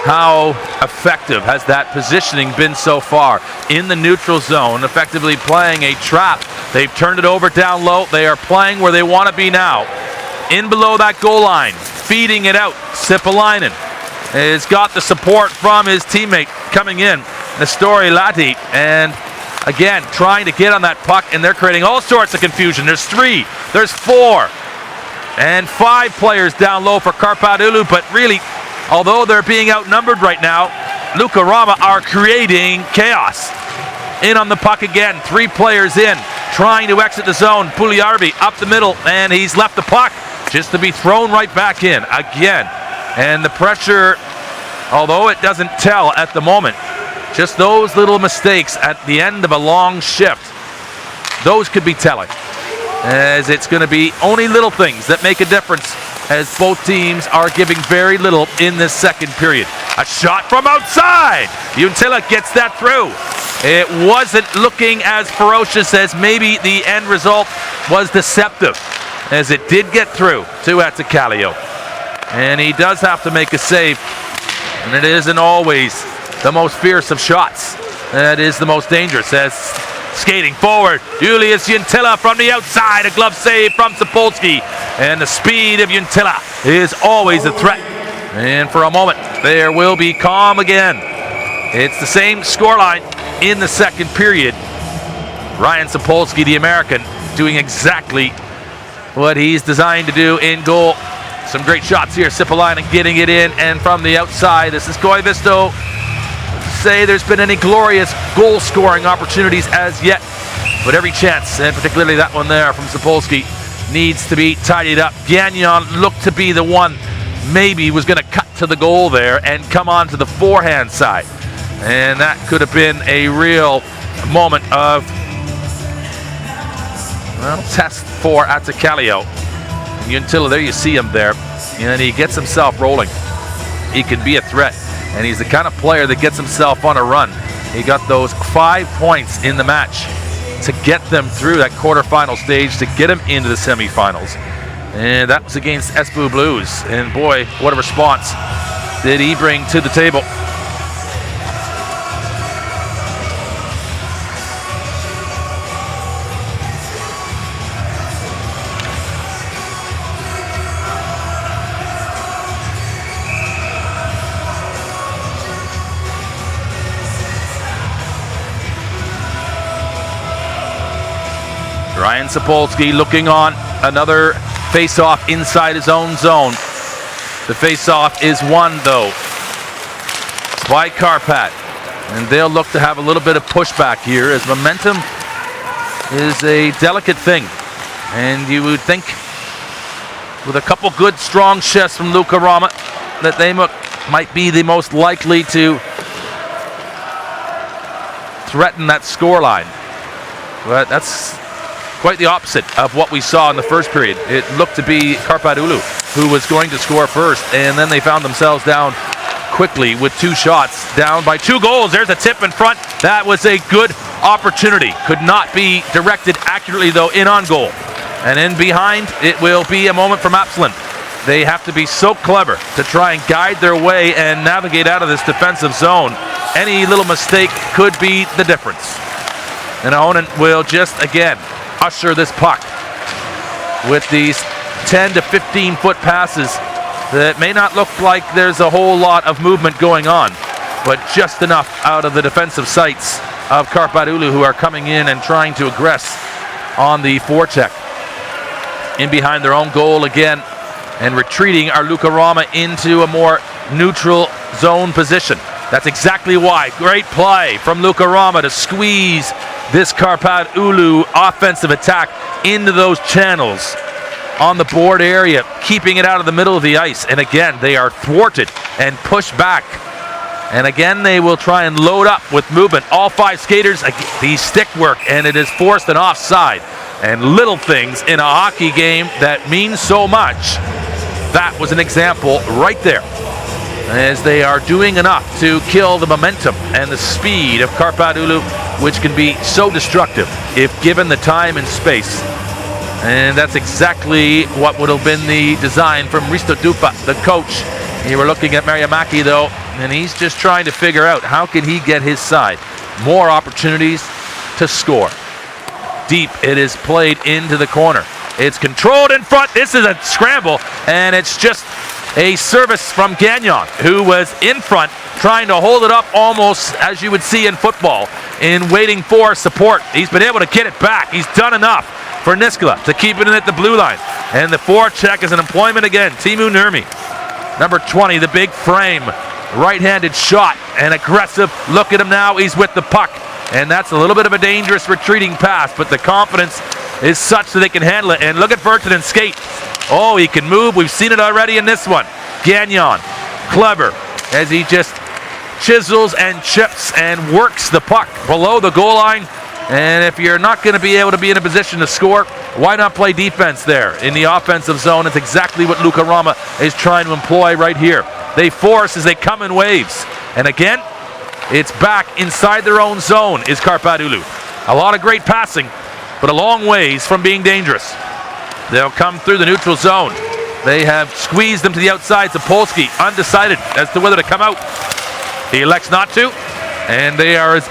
A: How effective has that positioning been so far? In the neutral zone, effectively playing a trap. They've turned it over down low. They are playing where they want to be now. In below that goal line, feeding it out. Sipalainen has got the support from his teammate coming in, Nestori Lahti, and again, trying to get on that puck, and they're creating all sorts of confusion. There's 3, there's 4, and 5 players down low for Kärpät Oulu, but really, although they're being outnumbered right now, Lukko Rauma are creating chaos. In on the puck again, 3 players in, trying to exit the zone. Puljärvi up the middle, and he's left the puck just to be thrown right back in again. And the pressure, although it doesn't tell at the moment, just those little mistakes at the end of a long shift, those could be telling, as it's going to be only little things that make a difference, as both teams are giving very little in this second period. A shot from outside. Untila gets that through. It wasn't looking as ferocious as maybe the end result was deceptive, as it did get through to Attakallio. And he does have to make a save, and it isn't always the most fierce of shots. That is the most dangerous, as skating forward, Julius Untila from the outside, a glove save from Sapolsky, and the speed of Untila is always a threat. And for a moment, there will be calm again. It's the same scoreline in the second period. Ryan Sapolsky, the American, doing exactly what he's designed to do in goal. Some great shots here, Sipalainen getting it in, and from the outside, this is Koivisto. Say there's been any glorious goal scoring opportunities as yet, but every chance, and particularly that one there from Sapolsky, needs to be tidied up. Gagnon looked to be the one maybe was going to cut to the goal there and come on to the forehand side, and that could have been a real moment of, well, test for Attakallio. Untila, there you see him there, and he gets himself rolling. He can be a threat. And he's the kind of player that gets himself on a run. He got those 5 points in the match to get them through that quarterfinal stage, to get him into the semifinals. And that was against Espoo Blues. And boy, what a response did he bring to the table. Ryan Sapolsky looking on. Another face-off inside his own zone. The face-off is won, though, by Kärpät. And they'll look to have a little bit of pushback here, as momentum is a delicate thing. And you would think, with a couple good, strong shifts from Lukko Rauma, that they might be the most likely to threaten that scoreline. But that's quite the opposite of what we saw in the first period. It looked to be Kärpät Oulu who was going to score first, and then they found themselves down quickly with 2 shots, down by 2 goals. There's a tip in front. That was a good opportunity. Could not be directed accurately, though, in on goal. And in behind, it will be a moment from Absalon. They have to be so clever to try and guide their way and navigate out of this defensive zone. Any little mistake could be the difference. And Ahonen will just, again, usher this puck with these 10 to 15 foot passes that may not look like there's a whole lot of movement going on, but just enough out of the defensive sights of Kärpät Oulu, who are coming in and trying to aggress on the forecheck. In behind their own goal again, and retreating are Lukko Rauma into a more neutral zone position. That's exactly why. Great play from Lukko Rauma to squeeze this Kärpät Oulu offensive attack into those channels on the board area, keeping it out of the middle of the ice. And again, they are thwarted and pushed back. And again, they will try and load up with movement. All 5 skaters, the stick work, and it is forced an offside. And little things in a hockey game that mean so much. That was an example right there, as they are doing enough to kill the momentum and the speed of Kärpät Oulu, which can be so destructive if given the time and space. And that's exactly what would have been the design from Risto Dupa, the coach. You were looking at Mariamäki, though, and he's just trying to figure out how can he get his side more opportunities to score. Deep, it is played into the corner. It's controlled in front. This is a scramble, and it's just a service from Gagnon, who was in front trying to hold it up almost as you would see in football in waiting for support. He's been able to get it back. He's done enough for Niskala to keep it in at the blue line. And the forecheck is an employment again. Teemu Nurmi, number 20, the big frame, right-handed shot, and aggressive. Look at him now. He's with the puck. And that's a little bit of a dangerous retreating pass, but the confidence is such that they can handle it. And look at Virtanen skate. Oh, he can move. We've seen it already in this one. Gagnon, clever, as he just chisels and chips and works the puck below the goal line. And if you're not going to be able to be in a position to score, why not play defense there in the offensive zone? It's exactly what Lukko Rauma is trying to employ right here. They force as they come in waves. And again, it's back inside their own zone is Kärpät Oulu. A lot of great passing, but a long ways from being dangerous. They'll come through the neutral zone. They have squeezed them to the outside. Sapolsky undecided as to whether to come out. He elects not to, and they are as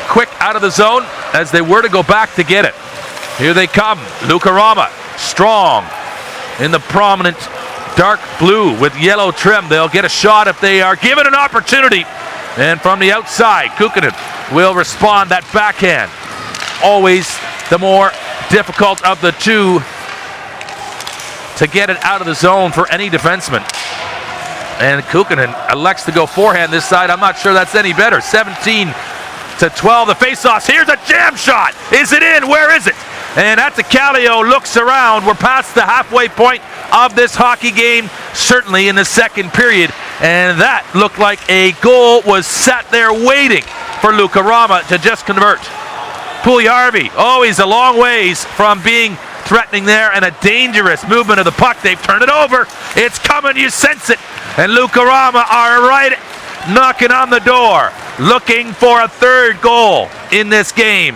A: quick out of the zone as they were to go back to get it. Here they come. Lukko Rauma, strong in the prominent dark blue with yellow trim. They'll get a shot if they are given an opportunity. And from the outside, Kukkonen will respond. That backhand, always the more difficult of the two to get it out of the zone for any defenseman. And Kukkonen elects to go forehand this side. I'm not sure that's any better. 17-12, the face-offs. Here's a jam shot. Is it in? Where is it? And Attakallio looks around. We're past the halfway point of this hockey game, certainly in the second period. And that looked like a goal was sat there waiting for Lukko Rauma to just convert. Puljärvi, oh, he's a long ways from being threatening there, and a dangerous movement of the puck. They've turned it over. It's coming, you sense it. And Lukko Rauma are right knocking on the door, looking for a third goal in this game.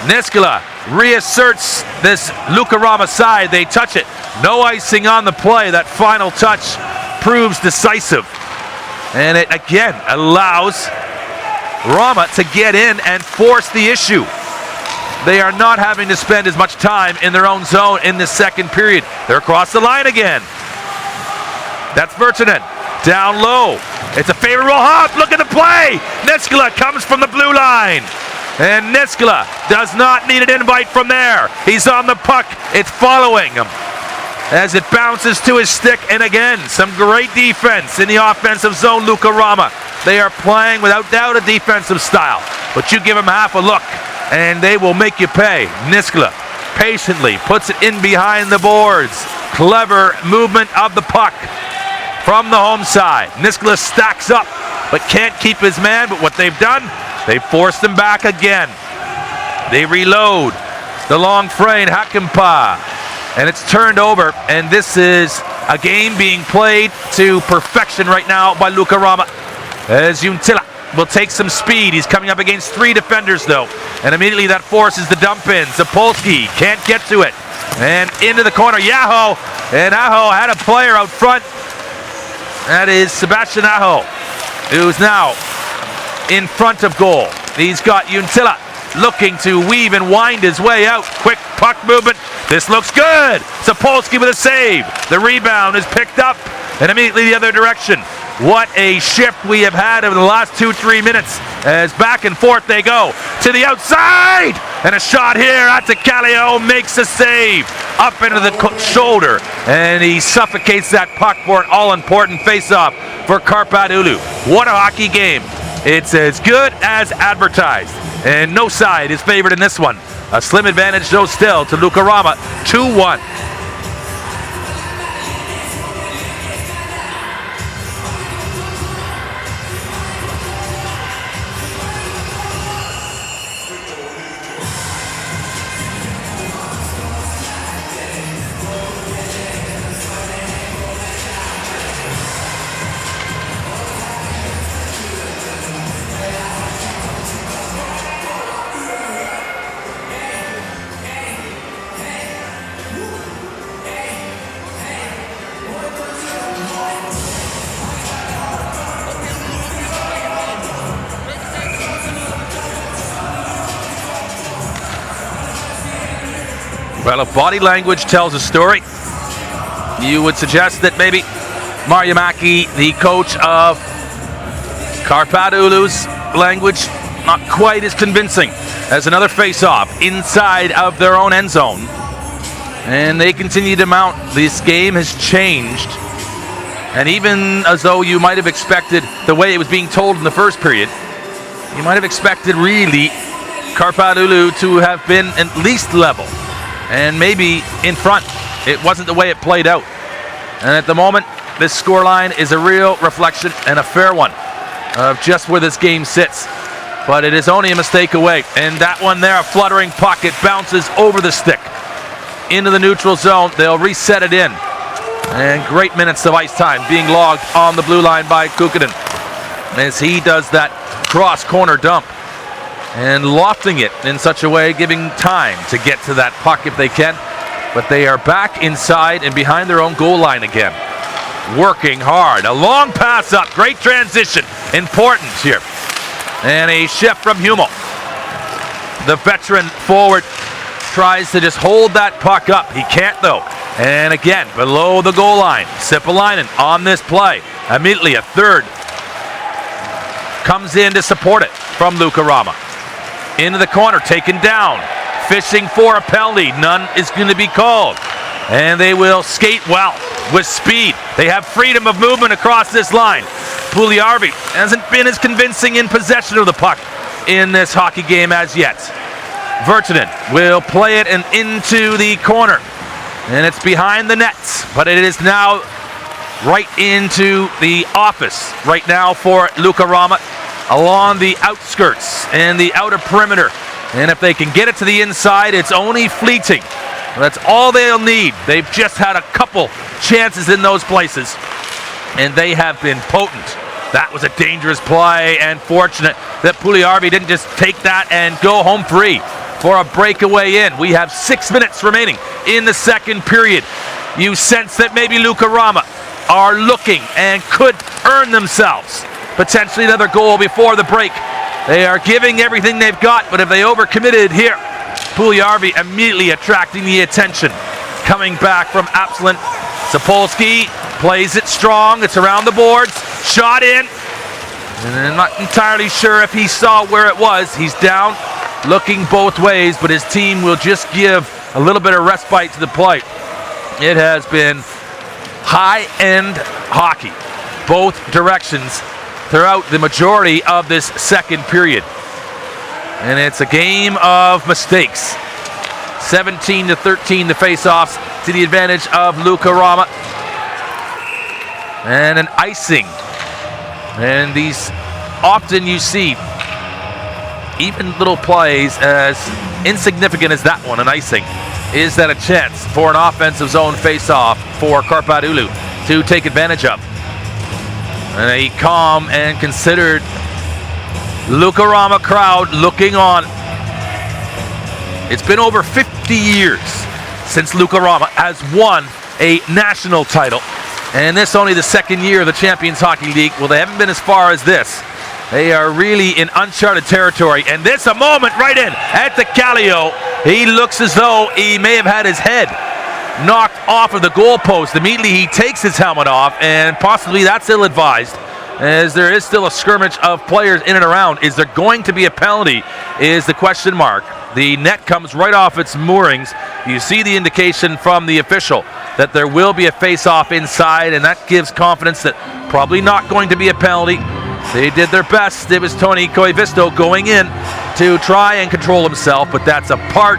A: Niskala reasserts this Lukko Rauma side. They touch it. No icing on the play. That final touch proves decisive. And it again allows Rauma to get in and force the issue. They are not having to spend as much time in their own zone in this second period. They're across the line again. That's Virtanen. Down low. It's a favorable hop. Look at the play. Niskala comes from the blue line. And Niskala does not need an invite from there. He's on the puck. It's following him as it bounces to his stick. And again, some great defense in the offensive zone, Lukko Rauma. They are playing without doubt a defensive style. But you give them half a look and they will make you pay. Niskala patiently puts it in behind the boards. Clever movement of the puck from the home side. Niskala stacks up but can't keep his man. But what they've done, they've forced him back again. They reload the long frame, Hakanpää, and it's turned over. And this is a game being played to perfection right now by Lukko Rauma, as Untitled will take some speed. He's coming up against 3 defenders though, and immediately that forces the dump in. Zapolsky can't get to it, and into the corner, Aho, and Aho had a player out front. That is Sebastian Aho, who's now in front of goal. He's got Untitled looking to weave and wind his way out. Quick puck movement. This looks good. Zapolsky with a save. The rebound is picked up and immediately the other direction. What a shift we have had over the last 2-3 minutes, as back and forth they go to the outside, and a shot here. Atacalio makes a save up into the shoulder, and he suffocates that puck for an all-important face-off for Kärpät Oulu. What a hockey game. It's as good as advertised, and no side is favored in this one. A slim advantage though still to Lukko Rauma, 2-1. Well, if body language tells a story, you would suggest that maybe Marjamäki, the coach of Kärpät Oulu's language, not quite as convincing as another face-off inside of their own end zone. And they continue to mount. This game has changed. And even as though you might have expected the way it was being told in the first period, you might have expected really Kärpät Oulu to have been at least level and maybe in front. It wasn't the way it played out. And at the moment, this scoreline is a real reflection and a fair one of just where this game sits. But it is only a mistake away. And that one there, a fluttering puck, it bounces over the stick into the neutral zone. They'll reset it in. And great minutes of ice time being logged on the blue line by Kukkonen as he does that cross corner dump and lofting it in such a way, giving time to get to that puck if they can. But they are back inside and behind their own goal line again. Working hard. A long pass up. Great transition. Important here. And a shift from Hummel. The veteran forward tries to just hold that puck up. He can't though. And again, below the goal line. Sipalainen on this play. Immediately a third comes in to support it from Lukko Rauma. Into the corner, taken down. Fishing for a penalty. None is going to be called. And they will skate well with speed. They have freedom of movement across this line. Puljujärvi hasn't been as convincing in possession of the puck in this hockey game as yet. Virtanen will play it and into the corner. And it's behind the nets. But it is now right into the office right now for Lukko Rauma along the outskirts and the outer perimeter. And if they can get it to the inside, it's only fleeting. That's all they'll need. They've just had a couple chances in those places, and they have been potent. That was a dangerous play, and fortunate that Puljujärvi didn't just take that and go home free for a breakaway in. We have 6 minutes remaining in the second period. You sense that maybe Lukko Rauma are looking and could earn themselves potentially another goal before the break. They are giving everything they've got, but if they overcommitted here, Puljujärvi immediately attracting the attention. Coming back from Absalon. Zapolsky plays it strong. It's around the boards. Shot in. And I'm not entirely sure if he saw where it was. He's down looking both ways, but his team will just give a little bit of respite to the plate. It has been high-end hockey, both directions, throughout the majority of this second period. And it's a game of mistakes. 17-13 the face-offs to the advantage of Lukko Rauma. And an icing. And these, often you see, even little plays as insignificant as that one, an icing, is that a chance for an offensive zone face-off for Kärpät Oulu to take advantage of. And a calm and considered Lukko Rauma crowd looking on. It's been over 50 years since Lukko Rauma has won a national title. And this only the second year of the Champions Hockey League. Well, they haven't been as far as this. They are really in uncharted territory. And this a moment right in at the Kallio. He looks as though he may have had his head knocked off of the goalpost. Immediately he takes his helmet off, and possibly that's ill-advised, as there is still a skirmish of players in and around. Is there going to be a penalty is the question mark. The net comes right off its moorings. You see the indication from the official that there will be a face-off inside, and that gives confidence that probably not going to be a penalty. They did their best. It was Toni Koivisto going in to try and control himself, but that's a part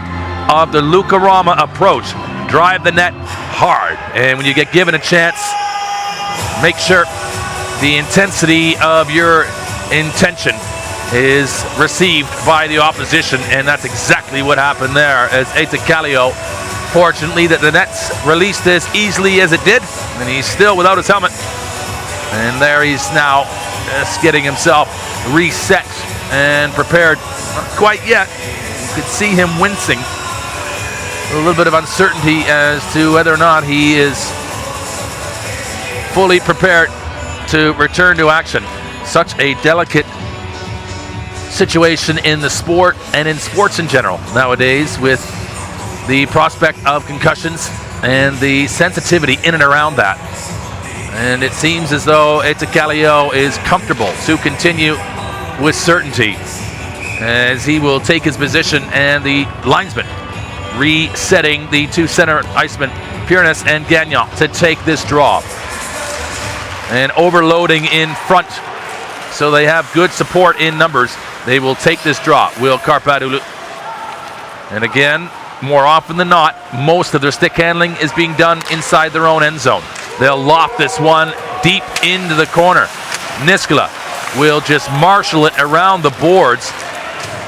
A: of the Lukko Rauma approach. Drive the net hard, and when you get given a chance, make sure the intensity of your intention is received by the opposition, and that's exactly what happened there as Eita Kallio, fortunately that the net's released as easily as it did, and he's still without his helmet, and there he's now just getting himself reset and prepared. Not quite yet. You could see him wincing. A little bit of uncertainty as to whether or not he is fully prepared to return to action. Such a delicate situation in the sport and in sports in general nowadays, with the prospect of concussions and the sensitivity in and around that. And it seems as though Eita Kallio is comfortable to continue with certainty as he will take his position, and the linesman resetting the two center icemen, Piernes and Gagnon, to take this draw. And overloading in front, so they have good support in numbers. They will take this draw, will Kärpät Oulu. And again, more often than not, most of their stick handling is being done inside their own end zone. They'll loft this one deep into the corner. Niskala will just marshal it around the boards.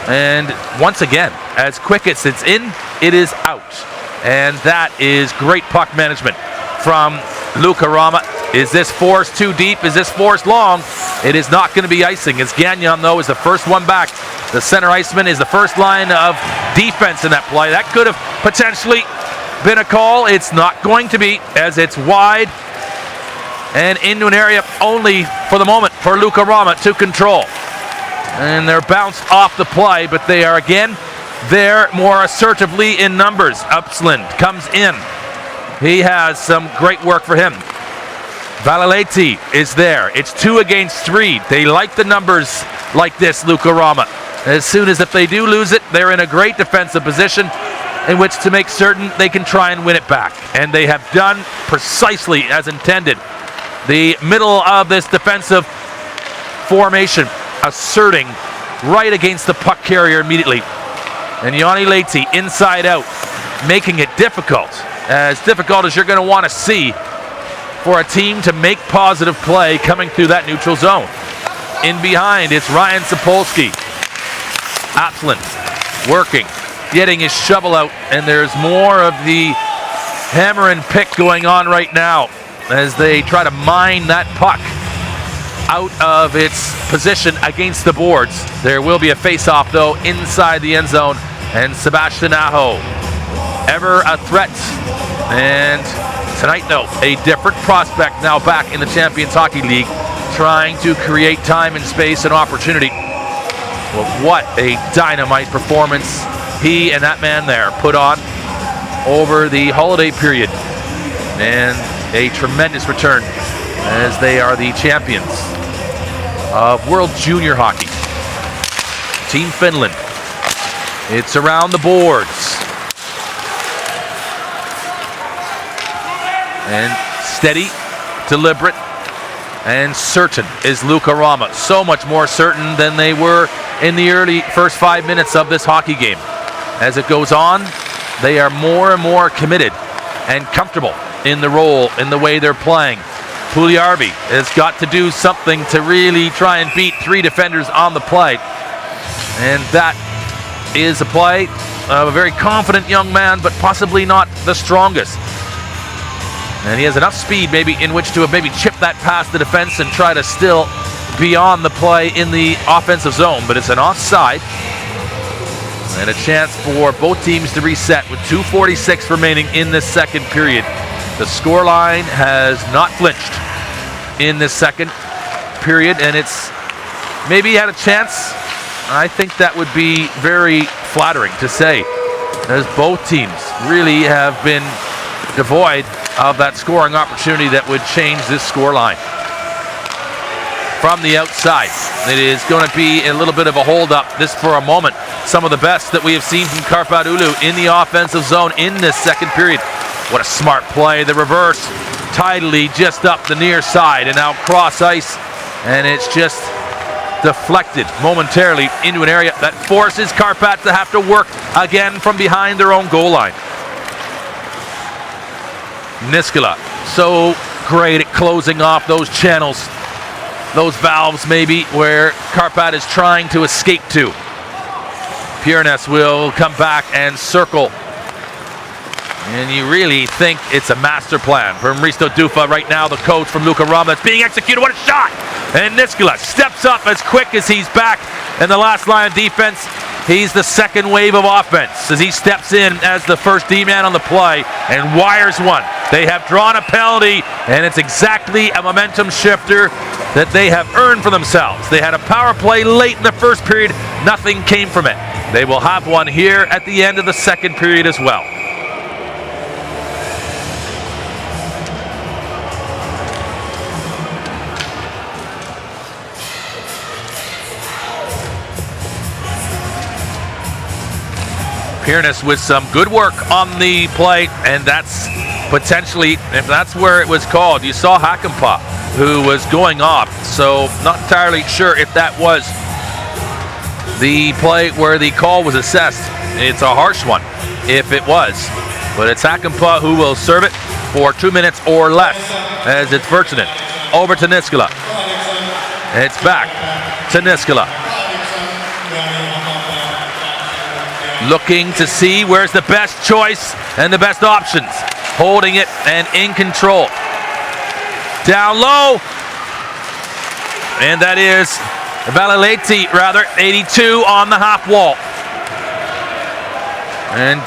A: And once again, as quick as it's in, it is out. And that is great puck management from Lukko Rauma. Is this forced too deep? Is this forced long? It is not going to be icing, as Gagnon, though, is the first one back. The center iceman is the first line of defense in that play. That could have potentially been a call. It's not going to be, as it's wide and into an area only for the moment for Lukko Rauma to control. And they're bounced off the play, but they are again there more assertively in numbers. Upsland comes in. He has some great work for him. Valaleti is there. It's 2 against 3. They like the numbers like this, Lukko Rauma. As soon as if they do lose it, they're in a great defensive position in which to make certain they can try and win it back. And they have done precisely as intended. The middle of this defensive formation asserting right against the puck carrier immediately. And Joni Leiti inside out, making it difficult as you're going to want to see for a team to make positive play coming through that neutral zone. In behind, it's Ryan Sapolsky. Upsland working, getting his shovel out, and there's more of the hammer and pick going on right now as they try to mine that puck out of its position against the boards. There will be a face-off, though, inside the end zone, and Sebastian Aho, ever a threat. And tonight, though, a different prospect now back in the Champions Hockey League, trying to create time and space and opportunity. Well, what a dynamite performance he and that man there put on over the holiday period. And a tremendous return as they are the champions of World Junior Hockey. Team Finland It's around the boards. And steady, deliberate, and certain is Lukko Rauma. So much more certain than they were in the early first 5 minutes of this hockey game. As it goes on, they are more and more committed and comfortable in the role, in the way they're playing. Puljärvi has got to do something to really try and beat 3 defenders on the play. And that is a play of a very confident young man, but possibly not the strongest. And he has enough speed maybe in which to have maybe chipped that past the defense and try to still be on the play in the offensive zone. But it's an offside. And a chance for both teams to reset with 2:46 remaining in this second period. The scoreline has not flinched in this second period, and it's maybe had a chance. I think that would be very flattering to say, as both teams really have been devoid of that scoring opportunity that would change this scoreline. From the outside, it is going to be a little bit of a hold-up this for a moment. Some of the best that we have seen from Kärpät Oulu in the offensive zone in this second period. What a smart play. The reverse tidily just up the near side and now cross ice, and it's just deflected momentarily into an area that forces Kärpät to have to work again from behind their own goal line. Niskala, so great at closing off those channels, those valves maybe where Kärpät is trying to escape to. Piernes will come back and circle. And you really think it's a master plan from Risto Dufa right now, the coach from Lukko Rauma. It's being executed. What a shot! And Niskala steps up as quick as he's back in the last line of defense. He's the second wave of offense as he steps in as the first D-man on the play and wires one. They have drawn a penalty, and it's exactly a momentum shifter that they have earned for themselves. They had a power play late in the first period. Nothing came from it. They will have one here at the end of the second period as well. Piernes with some good work on the play, and that's potentially, if that's where it was called. You saw Hakanpää, who was going off, so not entirely sure if that was the play where the call was assessed. It's a harsh one if it was, but it's Hakanpää who will serve it for 2 minutes or less, as it's Virtanen over to Niskala. It's back to Niskala. Looking to see where's the best choice and the best options. Holding it and in control. Down low. And that is Valilehti, 82 on the half wall. And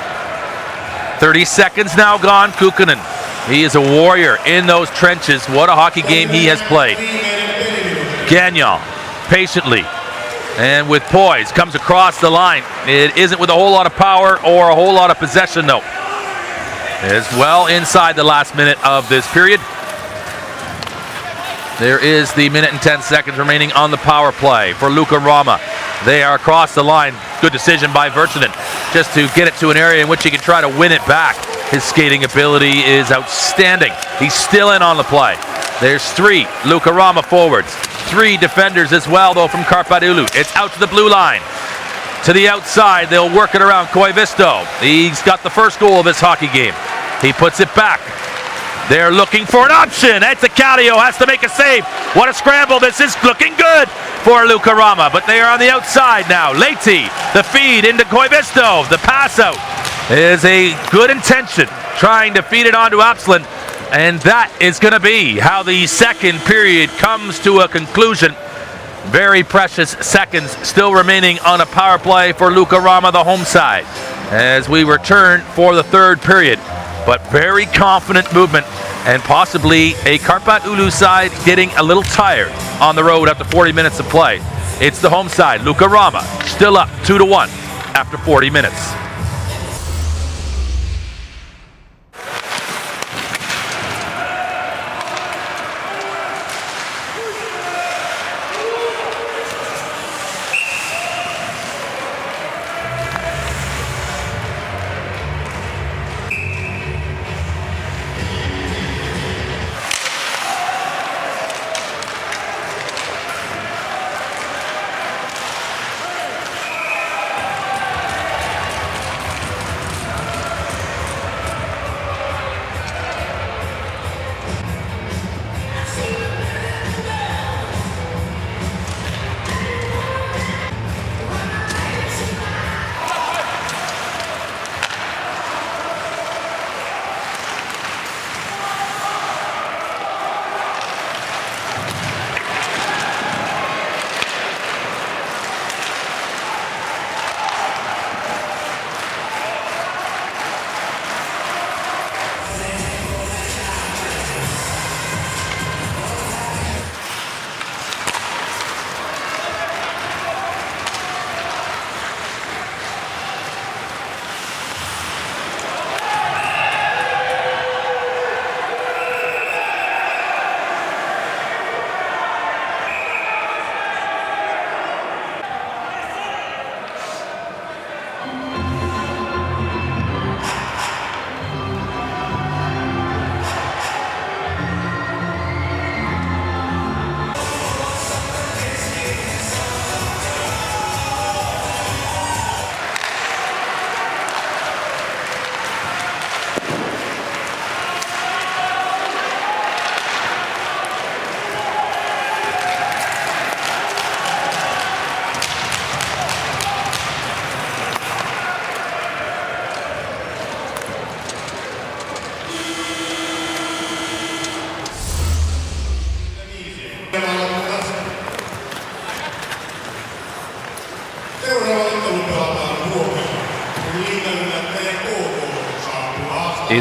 A: 30 seconds now gone. Kukkonen, he is a warrior in those trenches. What a hockey game he has played. Gagnon, patiently and with poise, comes across the line. It isn't with a whole lot of power or a whole lot of possession, though. As well inside the last minute of this period. There is the minute and 10 seconds remaining on the power play for Lukko Rauma. They are across the line. Good decision by Virtanen just to get it to an area in which he can try to win it back. His skating ability is outstanding. He's still in on the play. There's 3 Lukko Rauma forwards. 3 defenders as well, though, from Kärpät Oulu. It's out to the blue line. To the outside, they'll work it around Koivisto. He's got the first goal of this hockey game. He puts it back. They're looking for an option. Etsikallio has to make a save. What a scramble. This is looking good for Lukko Rauma, but they are on the outside now. Lehti, the feed into Koivisto. The pass out is a good intention, trying to feed it onto Absalon. And that is going to be how the second period comes to a conclusion. Very precious seconds still remaining on a power play for Lukko Rauma, the home side, as we return for the third period. But very confident movement, and possibly a Kärpät Oulu side getting a little tired on the road after 40 minutes of play. It's the home side, Lukko Rauma, still up 2-1 after 40 minutes.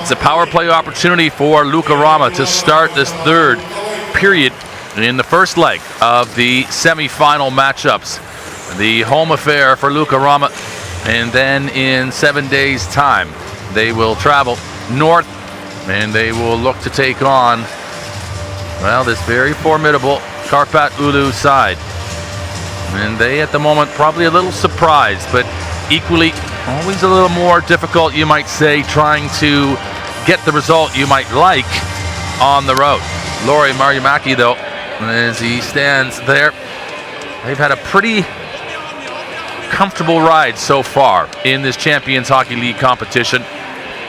A: It's a power play opportunity for Lukko Rauma to start this third period in the first leg of the semi-final matchups. The home affair for Lukko Rauma, and then in 7 days' time they will travel north and they will look to take on, well, this very formidable Kärpät Oulu side. And they at the moment probably a little surprised, but equally always a little more difficult, you might say, trying to get the result you might like on the road. Lauri Marjamäki, though, as he stands there, they've had a pretty comfortable ride so far in this Champions Hockey League competition.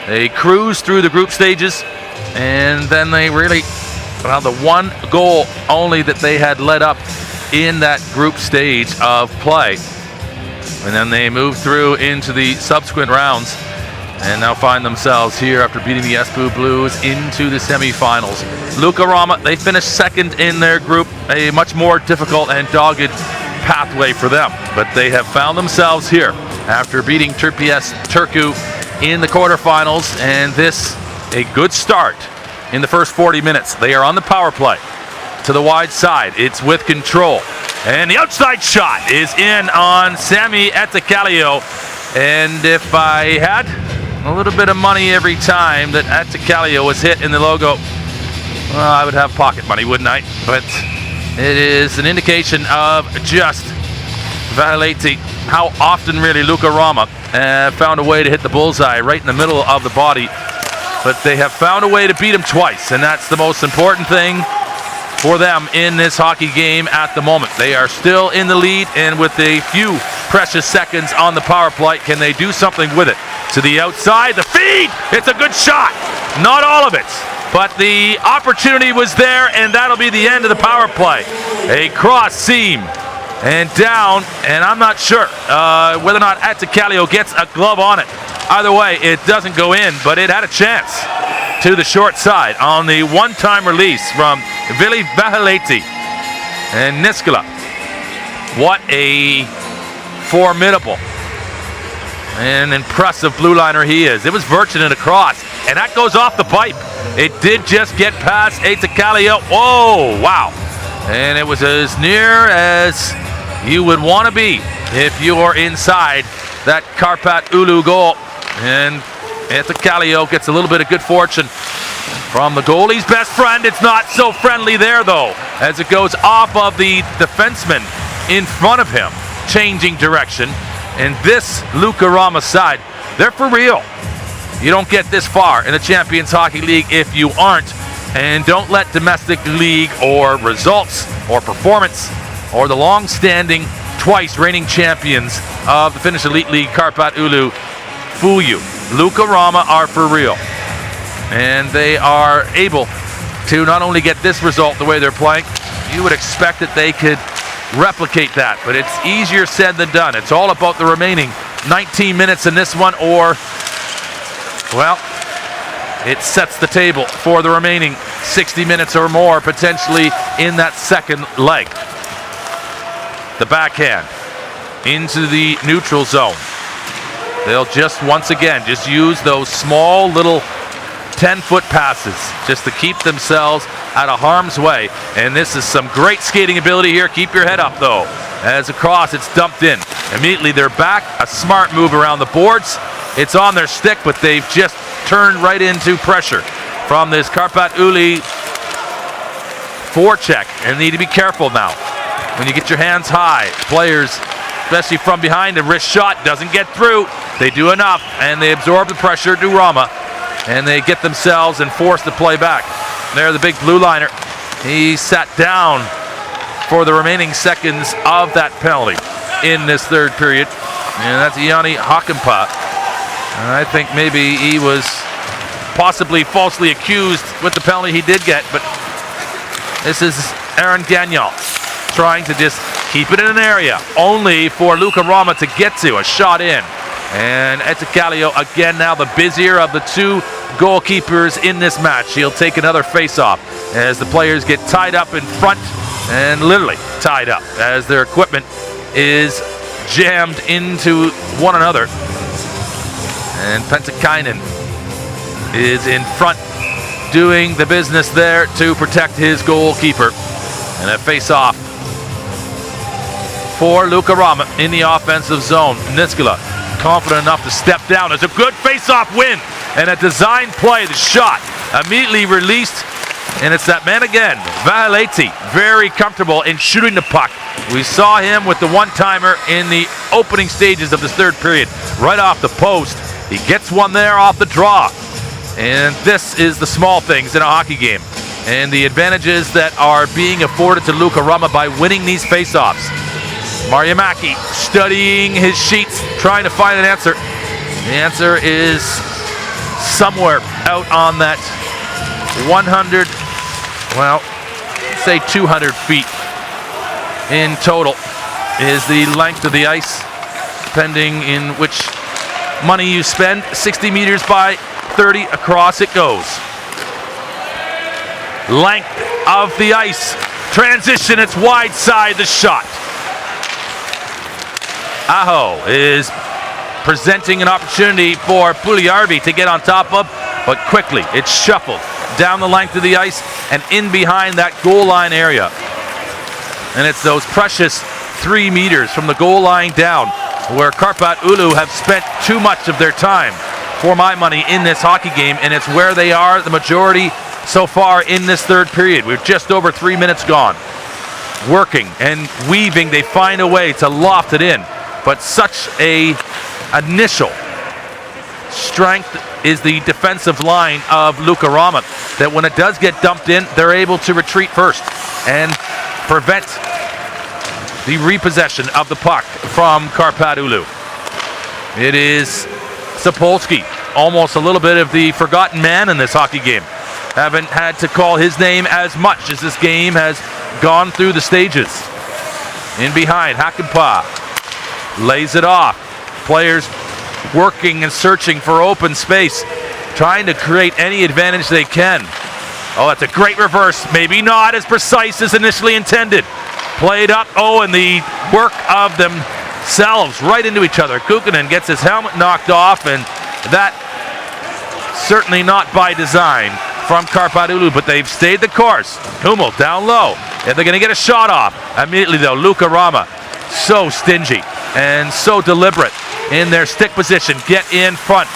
A: They cruise through the group stages, and then they really, well, the one goal only that they had led up in that group stage of play. And then they move through into the subsequent rounds and now find themselves here after beating the Espoo Blues into the semifinals. Lukko Rauma, they finished second in their group, a much more difficult and dogged pathway for them. But they have found themselves here after beating Turpies Turku in the quarterfinals, and this a good start in the first 40 minutes. They are on the power play to the wide side. It's with control. And the outside shot is in on Sami Attakallio. And if I had a little bit of money every time that Attakallio was hit in the logo, well, I would have pocket money, wouldn't I? But it is an indication of just Vaheleti, how often really Lukko Rauma found a way to hit the bullseye right in the middle of the body. But they have found a way to beat him twice, and that's the most important thing for them in this hockey game at the moment. They are still in the lead, and with a few precious seconds on the power play, can they do something with it? To the outside, the feed! It's a good shot! Not all of it, but the opportunity was there, and that'll be the end of the power play. A cross seam and down, and I'm not sure whether or not Attakallio gets a glove on it. Either way, it doesn't go in, but it had a chance to the short side on the one-time release from Vili Vaheleti. And Niskala, what a formidable and impressive blue liner he is. It was Virchinen across, and that goes off the pipe. It did just get past Attakallio. Oh, wow. And it was as near as you would want to be if you're inside that Kärpät Oulu goal. And Attakallio gets a little bit of good fortune from the goalie's best friend. It's not so friendly there, though, as it goes off of the defenseman in front of him, changing direction. And this Lukko Rauma side, they're for real. You don't get this far in the Champions Hockey League if you aren't. And don't let domestic league or results or performance or the long-standing, twice reigning champions of the Finnish Elite League, Kärpät Oulu, fool you. Lukko Rauma are for real. And they are able to not only get this result the way they're playing, you would expect that they could replicate that, but it's easier said than done. It's all about the remaining 19 minutes in this one, or, well, it sets the table for the remaining 60 minutes or more, potentially in that second leg. The backhand into the neutral zone. They'll just, once again, just use those small little 10-foot passes just to keep themselves out of harm's way. And this is some great skating ability here. Keep your head up, though. As across, it's dumped in. Immediately they're back. A smart move around the boards. It's on their stick, but they've just turned right into pressure from this Kärpät Oulu forecheck. And need to be careful now. When you get your hands high, players, especially from behind, a wrist shot doesn't get through. They do enough, and they absorb the pressure to Rauma, and they get themselves and force the play back. There, the big blue liner. He sat down for the remaining seconds of that penalty in this third period, and that's Jani Hakanpää. And I think maybe he was possibly falsely accused with the penalty he did get, but this is Aaron Gagnon trying to just keep it in an area, only for Lukko Rauma to get to a shot in. And Attakallio again now the busier of the two goalkeepers in this match. He'll take another face-off as the players get tied up in front, and literally tied up as their equipment is jammed into one another. And Pentikainen is in front, doing the business there to protect his goalkeeper. And a face-off for Lukko Rauma in the offensive zone. Niskala confident enough to step down. It's a good face-off win and a design play. The shot immediately released, and it's that man again, Vahaleti, very comfortable in shooting the puck. We saw him with the one-timer in the opening stages of this third period, right off the post. He gets one there off the draw. And this is the small things in a hockey game, and the advantages that are being afforded to Lukko Rauma by winning these face-offs. Marjamäki studying his sheets, trying to find an answer. The answer is somewhere out on that 100, well, say 200 feet in total is the length of the ice, depending in which money you spend. 60 meters by 30 across it goes. Length of the ice. Transition, it's wide side, the shot. Aho is presenting an opportunity for Puljujärvi to get on top of, but quickly it's shuffled down the length of the ice and in behind that goal line area. And it's those precious 3 meters from the goal line down where Kärpät Oulu have spent too much of their time, for my money, in this hockey game, and it's where they are the majority so far in this third period. We're just over 3 minutes gone. Working and weaving, they find a way to loft it in, but such a initial strength is the defensive line of Lukko Rauma that when it does get dumped in, they're able to retreat first and prevent the repossession of the puck from Kärpät Oulu. It is Sapolsky, almost a little bit of the forgotten man in this hockey game. Haven't had to call his name as much as this game has gone through the stages. In behind, Hakanpää lays it off. Players working and searching for open space, trying to create any advantage they can. Oh, that's a great reverse. Maybe not as precise as initially intended. Played up, and the work of themselves right into each other. Kukkonen gets his helmet knocked off, and that certainly not by design from Kärpät Oulu, but they've stayed the course. Hummel down low, and they're going to get a shot off. Immediately though, Lukko Rauma, so stingy and so deliberate in their stick position, get in front,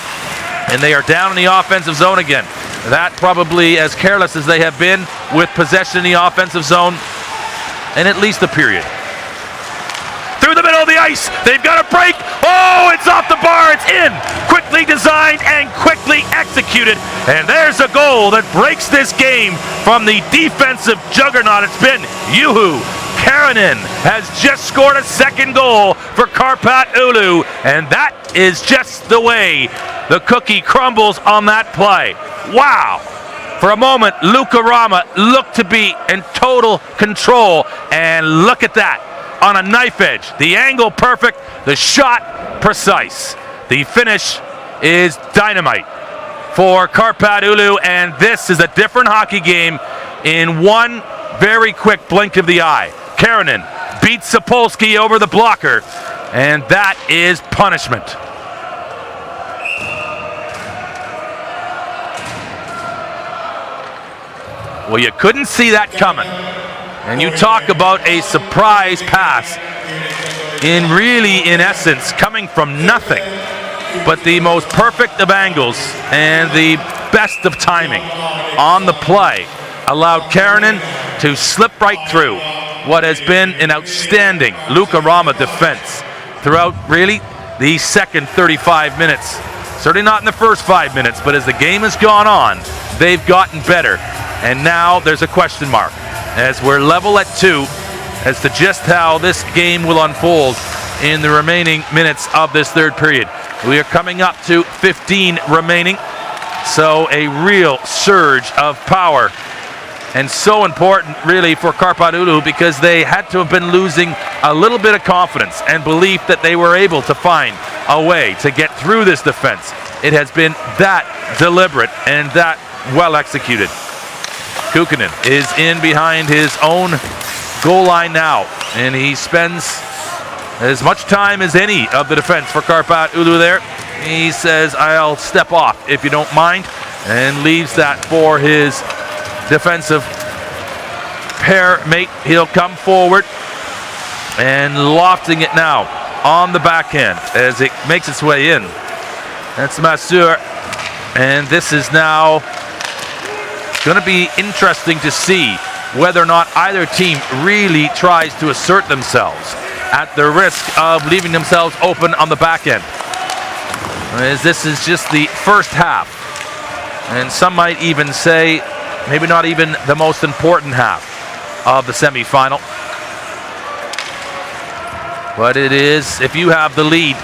A: and they are down in the offensive zone again. That probably as careless as they have been with possession in the offensive zone in at least a period. Through the middle of the ice, they've got a break. Oh, it's off the bar, it's in. Quickly designed and quickly executed. And there's a goal that breaks this game from the defensive juggernaut it's been. Juho Kärpät has just scored a second goal for Kärpät Oulu, and that is just the way the cookie crumbles on that play. Wow. For a moment, Lukko Rauma looked to be in total control, and look at that. On a knife edge, the angle perfect, the shot precise. The finish is dynamite for Kärpät Oulu, and this is a different hockey game in one very quick blink of the eye. Kärpät beats Sapolsky over the blocker, and that is punishment. Well, you couldn't see that coming. And you talk about a surprise pass in essence, coming from nothing but the most perfect of angles and the best of timing on the play allowed Kärpät to slip right through what has been an outstanding Lukko Rauma defense throughout really the second 35 minutes. Certainly not in the first 5 minutes, but as the game has gone on, they've gotten better. And now there's a question mark as we're level at 2 as to just how this game will unfold in the remaining minutes of this third period. We are coming up to 15 remaining, so a real surge of power, and so important really for Kärpät Oulu because they had to have been losing a little bit of confidence and belief that they were able to find a way to get through this defense. It has been that deliberate and that well executed. Kukkonen is in behind his own goal line now, and he spends as much time as any of the defense for Kärpät Oulu there. He says, I'll step off if you don't mind. and leaves that for his defensive pair mate. He'll come forward and lofting it now on the backhand as it makes its way in. That's Masseur, and this is now going to be interesting to see whether or not either team really tries to assert themselves at the risk of leaving themselves open on the back end. As this is just the first half, and some might even say maybe not even the most important half of the semifinal. But it is, if you have the lead,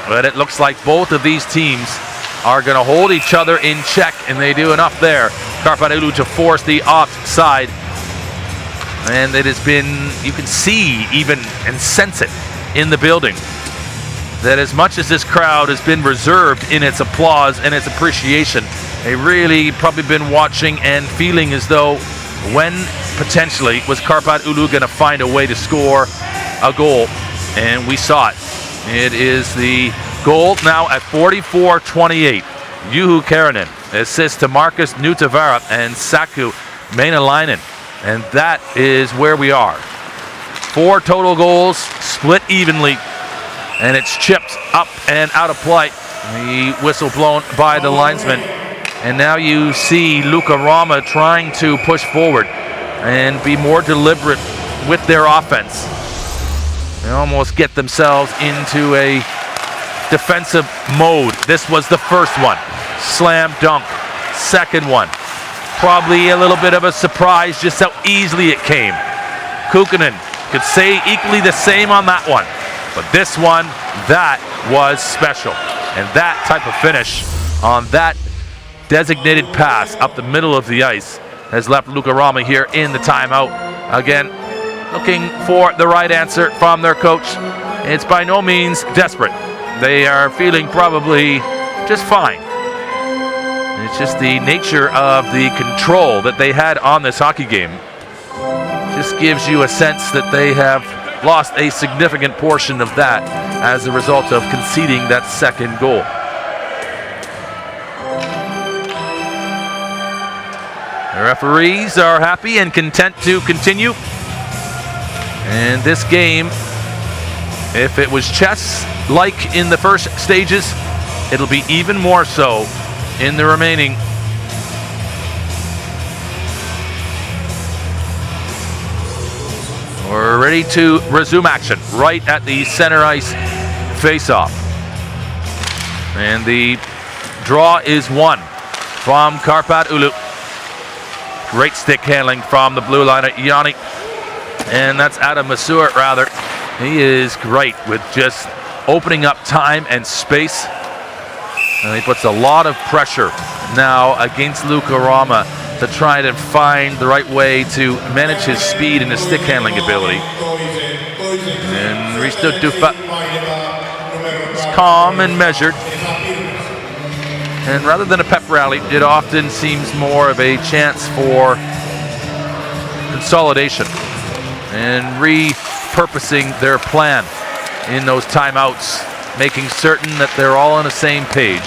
A: but it looks like both of these teams are going to hold each other in check, and they do enough there. Kärpät Oulu to force the offside. And it has been, you can see even and sense it in the building, that as much as this crowd has been reserved in its applause and its appreciation, they really probably been watching and feeling as though when potentially was Kärpät Oulu going to find a way to score a goal. And we saw it. It is the goal now at 44-28. Juho Kärinen assist to Markus Nutavara and Saku Meinalainen. And that is where we are. 4 total goals, split evenly, and it's chipped up and out of play. The whistle blown by the linesman. And now you see Lukko Rauma trying to push forward and be more deliberate with their offense. They almost get themselves into a defensive mode. This was the first one. Slam dunk. Second one. Probably a little bit of a surprise just how easily it came. Kukkonen could say equally the same on that one. But this one, that was special. And that type of finish on that designated pass up the middle of the ice has left Lukko Rauma here in the timeout. Again, looking for the right answer from their coach. It's by no means desperate. They are feeling probably just fine. It's just the nature of the control that they had on this hockey game. Just gives you a sense that they have lost a significant portion of that as a result of conceding that second goal. The referees are happy and content to continue. And this game, if it was chess like in the first stages, it'll be even more so in the remaining. We're ready to resume action right at the center ice face-off. And the draw is won from Kärpät Oulu. Great stick handling from the blue liner, Yanni. And that's Adam Masseur, rather. He is great with just opening up time and space. And he puts a lot of pressure now against Lukko Rauma to try to find the right way to manage his speed and his stick handling ability. And Risto Dufa is calm and measured. And rather than a pep rally, it often seems more of a chance for consolidation and repurposing their plan in those timeouts, making certain that they're all on the same page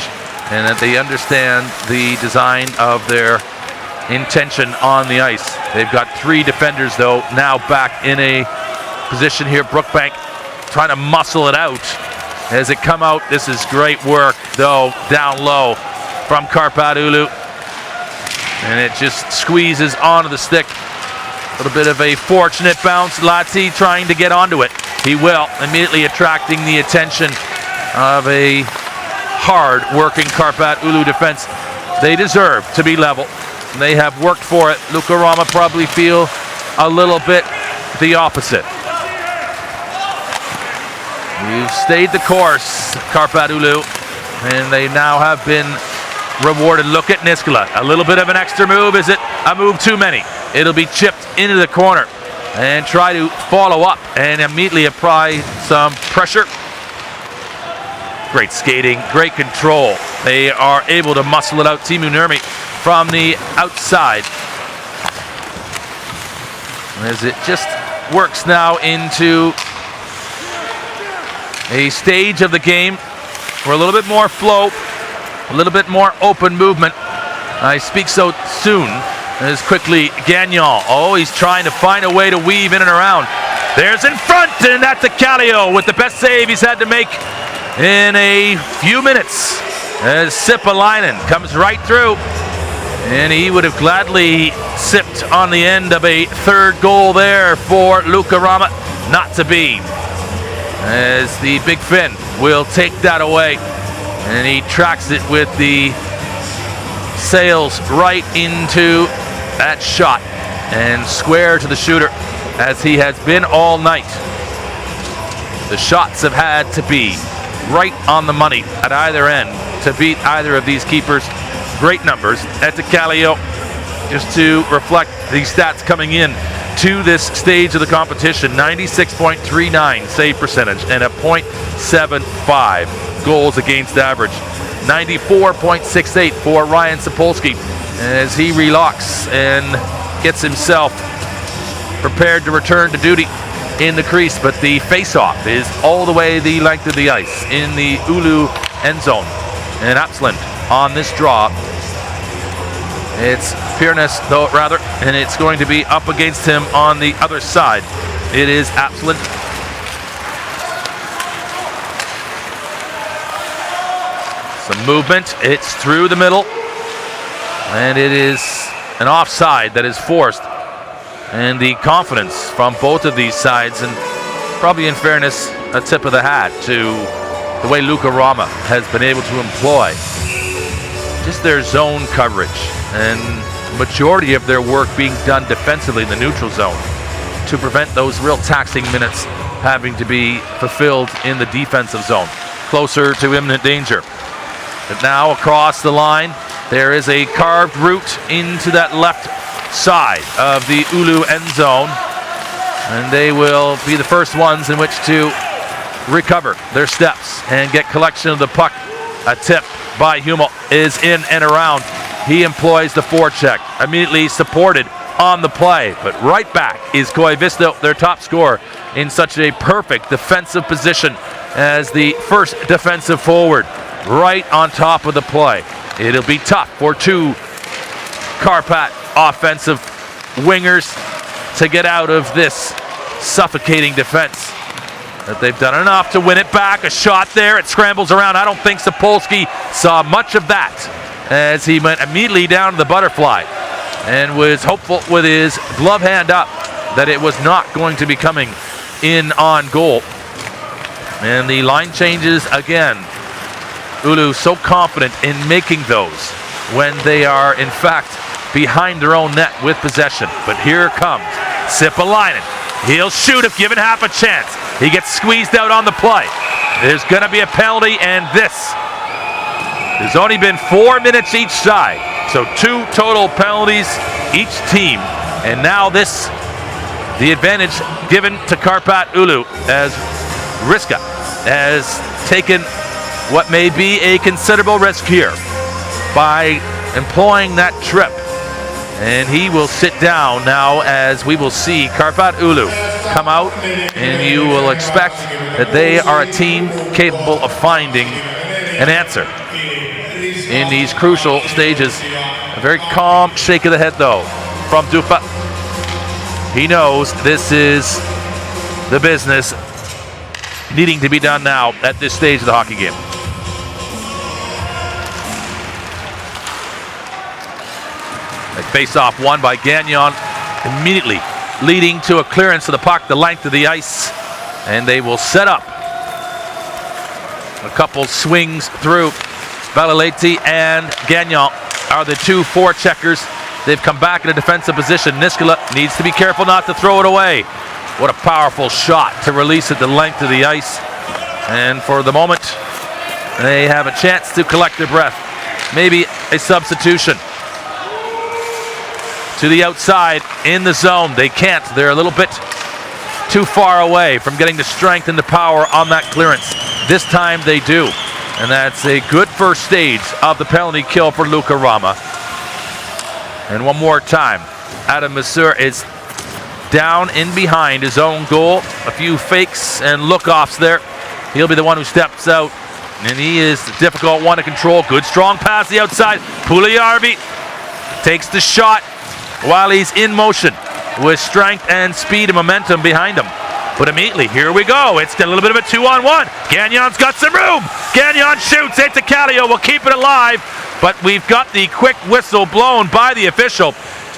A: and that they understand the design of their intention on the ice. They've got 3 defenders, though, now back in a position here. Brookbank trying to muscle it out as it come out. This is great work, though, down low from Kärpät Oulu. And it just squeezes onto the stick. A little bit of a fortunate bounce. Lati trying to get onto it. He will, immediately attracting the attention of a hard-working Kärpät Oulu defense. They deserve to be level. They have worked for it. Lukko Rauma probably feel a little bit the opposite. You've stayed the course, Kärpät Oulu, and they now have been rewarded. Look at Niskala. A little bit of an extra move. Is it a move too many? It'll be chipped into the corner and try to follow up and immediately apply some pressure. Great skating, great control. They are able to muscle it out. Timu Nurmi from the outside. As it just works now into a stage of the game for a little bit more flow, a little bit more open movement. I speak so soon. As quickly Gagnon. Oh, he's trying to find a way to weave in and around. There's in front, and that's a Kallio with the best save he's had to make in a few minutes. As Sipalainen comes right through, and he would have gladly sipped on the end of a third goal there for Lukko Rauma. Not to be. As the Big Finn will take that away, and he tracks it with the sails right into that shot and square to the shooter, as he has been all night. The shots have had to be right on the money at either end to beat either of these keepers. Great numbers at the Kallio, just to reflect the stats coming in to this stage of the competition. 96.39 save percentage and a .75 goals against average. 94.68 for Ryan Sapolsky as he relocks and gets himself prepared to return to duty in the crease, but the face-off is all the way the length of the ice in the Oulu end zone. And Apsland on this draw. It's Piernes, though, rather, and it's going to be up against him on the other side. It is Apsland. Some movement, it's through the middle, and it is an offside that is forced. And the confidence from both of these sides, and probably in fairness, a tip of the hat to the way Lukko Rauma has been able to employ just their zone coverage, and majority of their work being done defensively in the neutral zone to prevent those real taxing minutes having to be fulfilled in the defensive zone, closer to imminent danger. But now across the line, there is a carved route into that left side of the Oulu end zone, and they will be the first ones in which to recover their steps and get collection of the puck. A tip by Hummel is in and around. He employs the forecheck, immediately supported on the play, but right back is Koivisto, their top scorer, in such a perfect defensive position as the first defensive forward, right on top of the play. It'll be tough for two Kärpät offensive wingers to get out of this suffocating defense. But they've done enough to win it back. A shot there, it scrambles around. I don't think Sapolsky saw much of that as he went immediately down to the butterfly and was hopeful with his glove hand up that it was not going to be coming in on goal. And the line changes again. Oulu so confident in making those when they are in fact behind their own net with possession. But here comes Sipalainen. He'll shoot if given half a chance. He gets squeezed out on the play. There's going to be a penalty, and this. There's only been 4 minutes each side, so 2 total penalties each team. And now this, the advantage given to Kärpät Oulu, as Riska has taken what may be a considerable risk here by employing that trip. And he will sit down now as we will see Kärpät Oulu come out, and you will expect that they are a team capable of finding an answer in these crucial stages. A very calm shake of the head though from Dufa. He knows this is the business needing to be done now at this stage of the hockey game. A face-off won by Gagnon, immediately leading to a clearance of the puck, the length of the ice, and they will set up a couple swings through. Valaletti and Gagnon are the two forecheckers. They've come back in a defensive position. Niskala needs to be careful not to throw it away. What a powerful shot to release it the length of the ice. And for the moment, they have a chance to collect their breath. Maybe a substitution. To the outside in the zone. They can't. They're a little bit too far away from getting the strength and the power on that clearance. This time they do. And that's a good first stage of the penalty kill for Lukko Rauma. And one more time, Adam Masur is down in behind his own goal. A few fakes and look-offs there. He'll be the one who steps out. And he is the difficult one to control. Good strong pass the outside. Puljujärvi takes the shot while he's in motion with strength and speed and momentum behind him. But immediately, here we go. It's a little bit of a 2-on-1. Gagnon's got some room. Gagnon shoots. It's a Calio. Will keep it alive. But we've got the quick whistle blown by the official.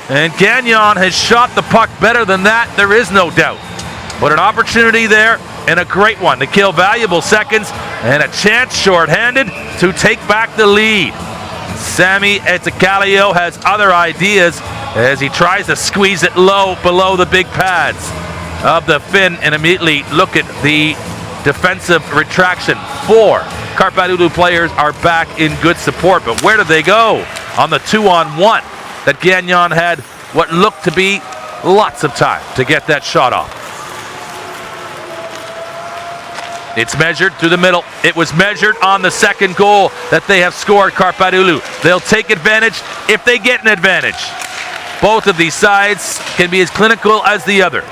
A: And Gagnon has shot the puck better than that. There is no doubt. But an opportunity there, and a great one to kill valuable seconds, and a chance shorthanded to take back the lead. Sammy Etzicalio has other ideas as he tries to squeeze it low below the big pads of the fin, and immediately look at the defensive retraction. 4 Kärpät Oulu players are back in good support, but where did they go on the 2-on-1 that Gagnon had what looked to be lots of time to get that shot off? It's measured through the middle. It was measured on the second goal that they have scored, Kärpät Oulu. They'll take advantage if they get an advantage. Both of these sides can be as clinical as the other.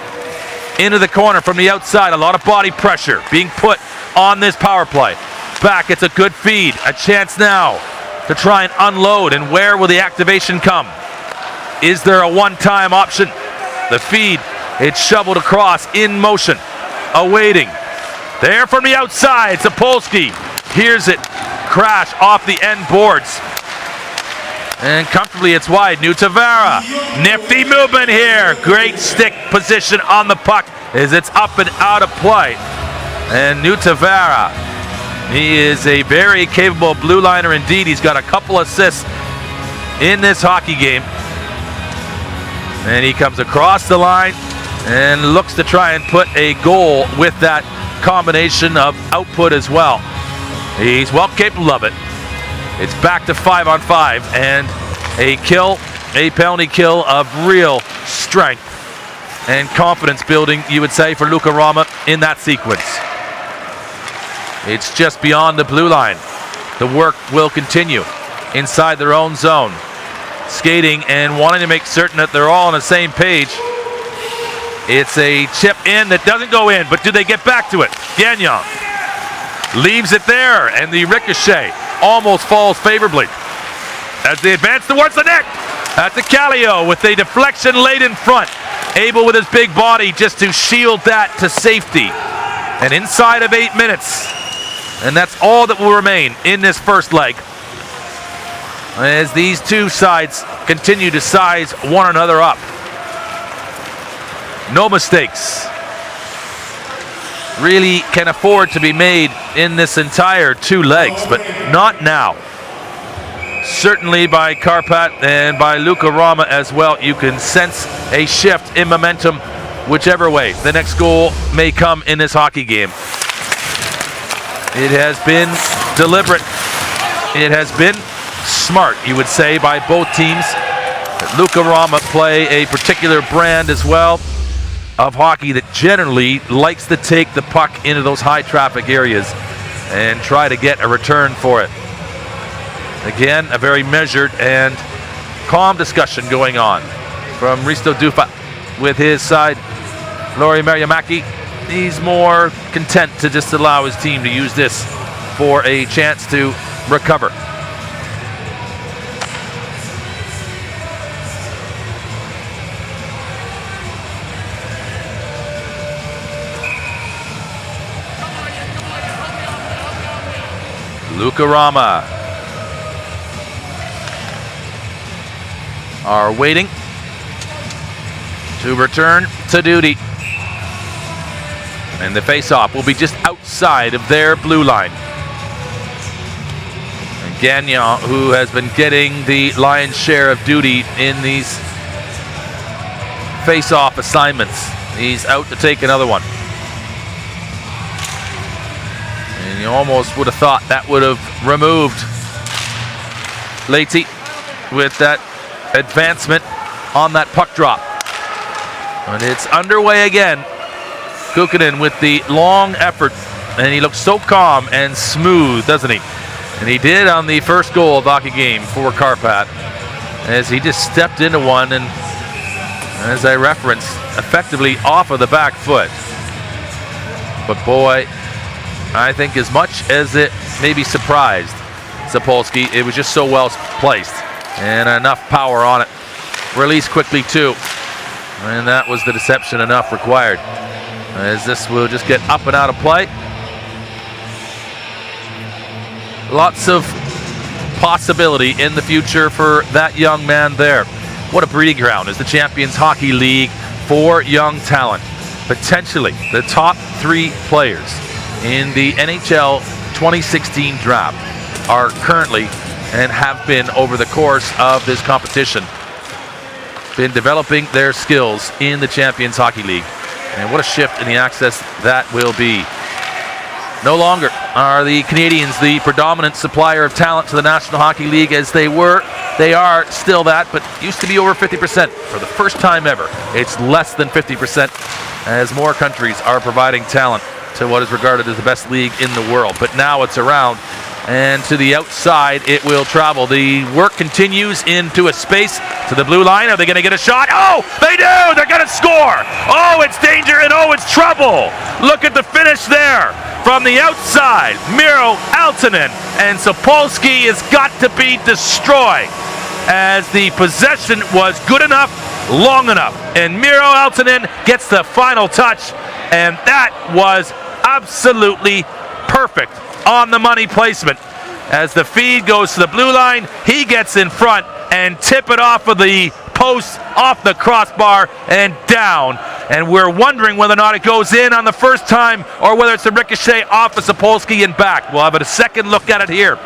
A: Into the corner from the outside, a lot of body pressure being put on this power play. Back, it's a good feed. A chance now to try and unload, and where will the activation come? Is there a one-time option? The feed, it's shoveled across in motion, awaiting. There from the outside, Sapolsky hears it crash off the end boards. And comfortably it's wide. New Tavara. Nifty movement here. Great stick position on the puck as it's up and out of play. And New Tavara, he is a very capable blue liner indeed. He's got a couple assists in this hockey game. And he comes across the line and looks to try and put a goal with that combination of output as well. He's well capable of it. It's back to 5-on-5 and a kill, a penalty kill of real strength and confidence building, you would say, for Lukko Rauma in that sequence. It's just beyond the blue line. The work will continue inside their own zone. Skating and wanting to make certain that they're all on the same page. It's a chip in that doesn't go in, but do they get back to it? Gagnon leaves it there, and the ricochet almost falls favorably as they advance towards the net. That's a Calio with a deflection late in front, able with his big body just to shield that to safety. And inside of 8 minutes, and that's all that will remain in this first leg, as these two sides continue to size one another up. No mistakes really can afford to be made in this entire 2 legs, but not now. Certainly by Kärpät and by Lukko Rauma as well. You can sense a shift in momentum whichever way the next goal may come in this hockey game. It has been deliberate. It has been smart, you would say, by both teams. Lukko Rauma play a particular brand as well of hockey that generally likes to take the puck into those high traffic areas and try to get a return for it. Again, a very measured and calm discussion going on from Risto Dufa with his side. Lauri Marjamäki, he's more content to just allow his team to use this for a chance to recover. Lukko Rauma are waiting to return to duty. And the face-off will be just outside of their blue line. And Gagnon, who has been getting the lion's share of duty in these face-off assignments, he's out to take another one. And you almost would have thought that would have removed Leite with that advancement on that puck drop. And it's underway again. Kukkonen with the long effort, and he looks so calm and smooth, doesn't he? And he did on the first goal of the hockey game for Kärpät, as he just stepped into one and, as I referenced, effectively off of the back foot. But boy, I think as much as it maybe surprised Sapolsky, it was just so well placed And enough power on it. Release quickly too. And that was the deception enough required. As this will just get up and out of play. Lots of possibility in the future for that young man there. What a breeding ground is the Champions Hockey League for young talent. Potentially the top 3 players in the NHL 2016 draft are currently and have been over the course of this competition been developing their skills in the Champions Hockey League. And what a shift in the access that will be. No longer are the Canadians the predominant supplier of talent to the National Hockey League as they were. They are still that, but used to be over 50%. For the first time ever, it's less than 50% as more countries are providing talent to what is regarded as the best league in the world. But now it's around, and to the outside it will travel. The work continues into a space to the blue line. Are they going to get a shot? Oh, they do! They're going to score! Oh, it's danger and oh, it's trouble! Look at the finish there. From the outside, Miro Aaltonen, and Sapolsky has got to be destroyed as the possession was good enough, long enough. And Miro Aaltonen gets the final touch, and that was absolutely perfect on the money placement. As the feed goes to the blue line, he gets in front and tip it off of the post, off the crossbar, and down. And we're wondering whether or not it goes in on the first time or whether it's a ricochet off of Sapolsky and back. We'll have a second look at it here.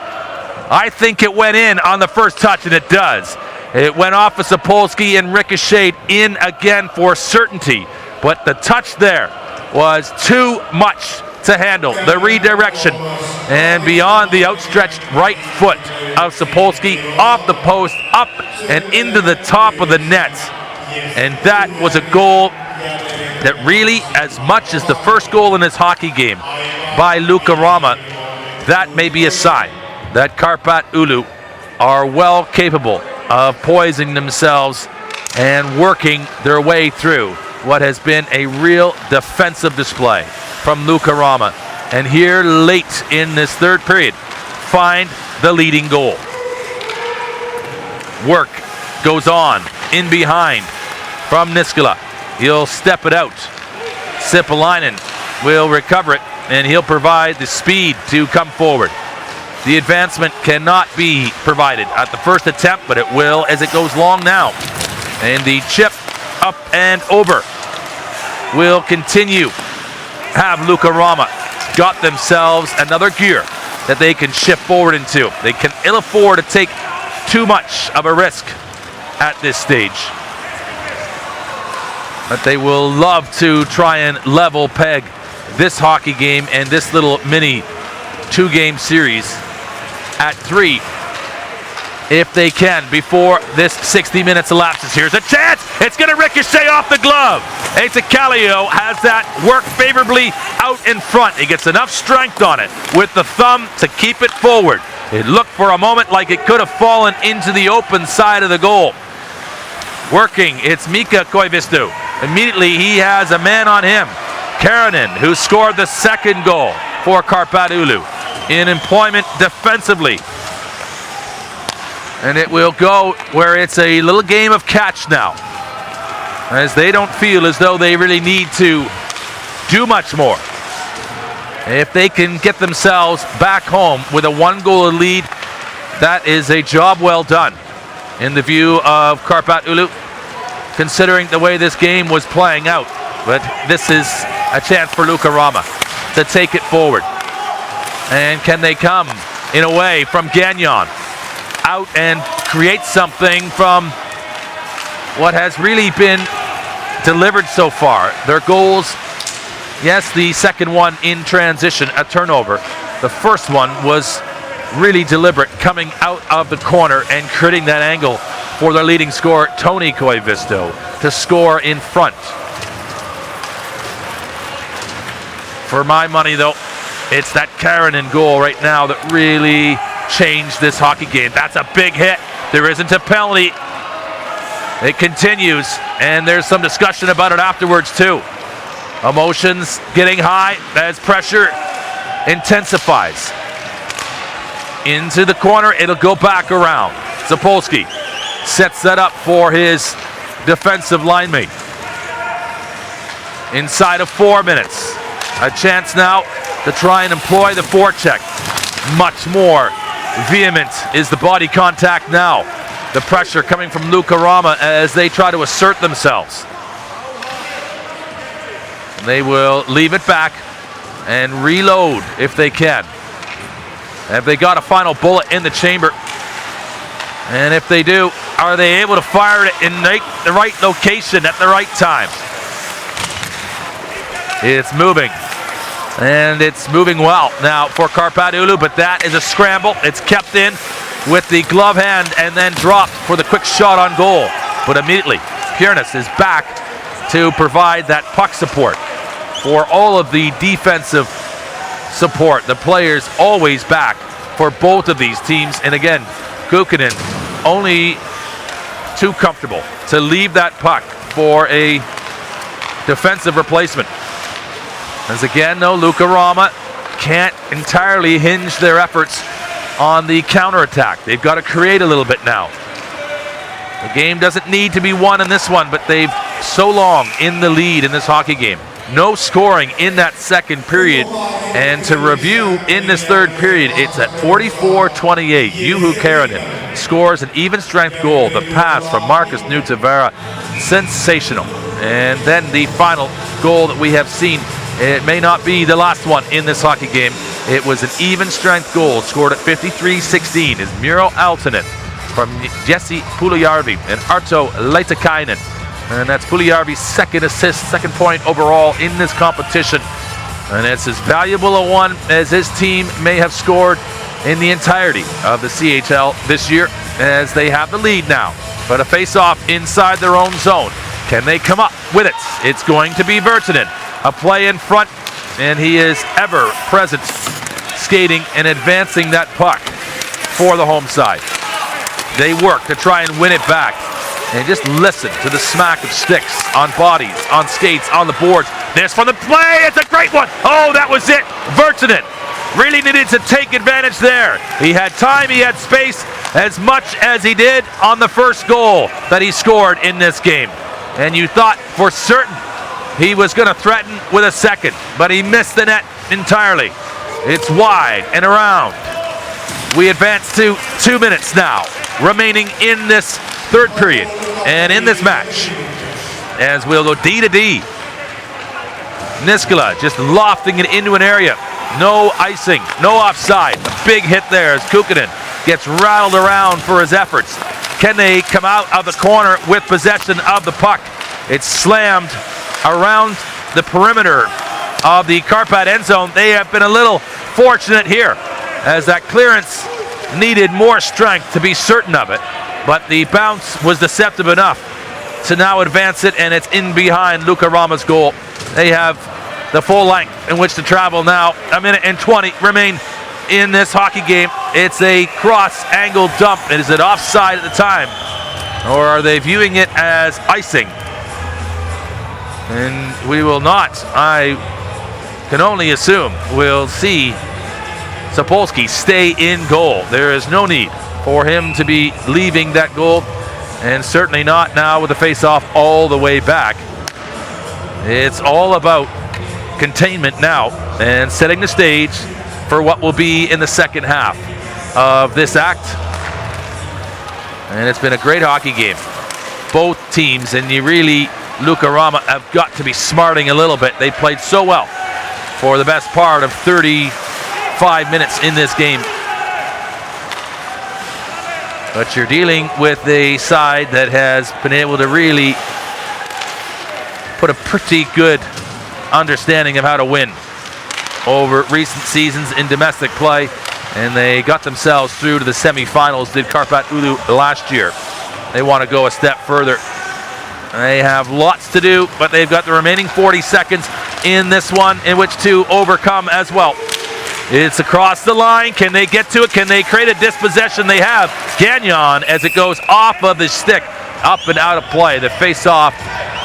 A: I think it went in on the first touch, and it does. It went off of Sapolsky and ricocheted in again for certainty. But the touch there was too much to handle. The redirection and beyond the outstretched right foot of Sapolsky, off the post, up and into the top of the net. And that was a goal that really, as much as the first goal in his hockey game by Lukko Rauma, that may be a sign that Kärpät Oulu are well capable of poising themselves and working their way through what has been a real defensive display from Lukko Rauma. And here late in this third period, find the leading goal. Work goes on in behind from Niskala. He'll step it out. Sipalainen will recover it, and he'll provide the speed to come forward. The advancement cannot be provided at the first attempt, but it will as it goes long now. And the chip up and over will continue. Have Lukko Rauma got themselves another gear that they can shift forward into. They can ill afford to take too much of a risk at this stage. But they will love to try and level peg this hockey game and this little mini 2-game series at 3 if they can before this 60 minutes elapses. Here's a chance. It's going to ricochet off the glove. Calio has that work favorably out in front. He gets enough strength on it with the thumb to keep it forward. It looked for a moment like it could have fallen into the open side of the goal. Working, it's Mika Koivisto. Immediately he has a man on him. Kärpät, who scored the second goal for Kärpät Oulu in employment defensively. And it will go where it's a little game of catch now, as they don't feel as though they really need to do much more. If they can get themselves back home with a 1-goal lead, that is a job well done in the view of Kärpät Oulu, considering the way this game was playing out. But this is a chance for Lukko Rauma to take it forward. And can they come in a way from Gagnon out and create something from what has really been delivered so far? Their goals, yes, the second one in transition, a turnover. The first one was really deliberate, coming out of the corner and creating that angle for their leading scorer, Toni Koivisto, to score in front. For my money, though, it's that Kärpät goal right now that really changed this hockey game. That's a big hit. There isn't a penalty. It continues, and there's some discussion about it afterwards too. Emotions getting high as pressure intensifies. Into the corner, it'll go back around. Sapolsky sets that up for his defensive line mate. Inside of 4 minutes. A chance now to try and employ the forecheck. Much more vehement is the body contact now. The pressure coming from Lukko Rauma as they try to assert themselves. They will leave it back and reload if they can. Have they got a final bullet in the chamber? And if they do, are they able to fire it in the right location at the right time? It's moving. And it's moving well now for Kärpät Oulu, but that is a scramble. It's kept in with the glove hand and then dropped for the quick shot on goal. But immediately, Piernas is back to provide that puck support for all of the defensive support. The players always back for both of these teams. And again, Kukkonen only too comfortable to leave that puck for a defensive replacement. As again, though, Lukko Rauma can't entirely hinge their efforts on the counterattack. They've got to create a little bit now. The game doesn't need to be won in this one, but they've so long in the lead in this hockey game. No scoring in that second period. And to review, in this third period, it's at 44-28. Juho Kärpät scores an even strength goal. The pass from Markus Nuutavara, sensational. And then the final goal that we have seen, it may not be the last one in this hockey game. It was an even strength goal scored at 53-16 is Miro Aaltonen from Jesse Puljujärvi and Arto Leitikainen. And that's Puljujärvi's second assist, second point overall in this competition. And it's as valuable a one as his team may have scored in the entirety of the CHL this year, as they have the lead now. But a face-off inside their own zone. Can they come up with it? It's going to be Virtanen. A play in front, and he is ever present, skating and advancing that puck for the home side. They work to try and win it back. And just listen to the smack of sticks on bodies, on skates, on the boards. This from the play, it's a great one. Oh, that was it. Virtanen really needed to take advantage there. He had time, he had space, as much as he did on the first goal that he scored in this game. And you thought for certain he was going to threaten with a second, but he missed the net entirely. It's wide and around. We advance to 2 minutes now, remaining in this third period and in this match, as we'll go D to D. Niskala just lofting it into an area. No icing, no offside. A big hit there as Kukkonen gets rattled around for his efforts. Can they come out of the corner with possession of the puck? It's slammed around the perimeter of the Kärpät end zone. They have been a little fortunate here, as that clearance needed more strength to be certain of it. But the bounce was deceptive enough to now advance it, and it's in behind Lukko Rauma's goal. They have the full length in which to travel now. A minute and 20 remain in this hockey game. It's a cross-angle dump. Is it offside at the time? Or are they viewing it as icing? And we will not. I can only assume we'll see Sapolsky stay in goal. There is no need for him to be leaving that goal, and certainly not now with the face-off all the way back. It's all about containment now and setting the stage for what will be in the second half of this act. And it's been a great hockey game. Both teams, and you really, Lukko Rauma, have got to be smarting a little bit. They played so well for the best part of 35 minutes in this game. But you're dealing with a side that has been able to really put a pretty good understanding of how to win over recent seasons in domestic play. And they got themselves through to the semifinals, did Kärpät Oulu last year. They want to go a step further. They have lots to do, but they've got the remaining 40 seconds in this one in which to overcome as well. It's across the line. Can they get to it? Can they create a dispossession? They have. Gagnon, as it goes off of the stick, up and out of play. The face-off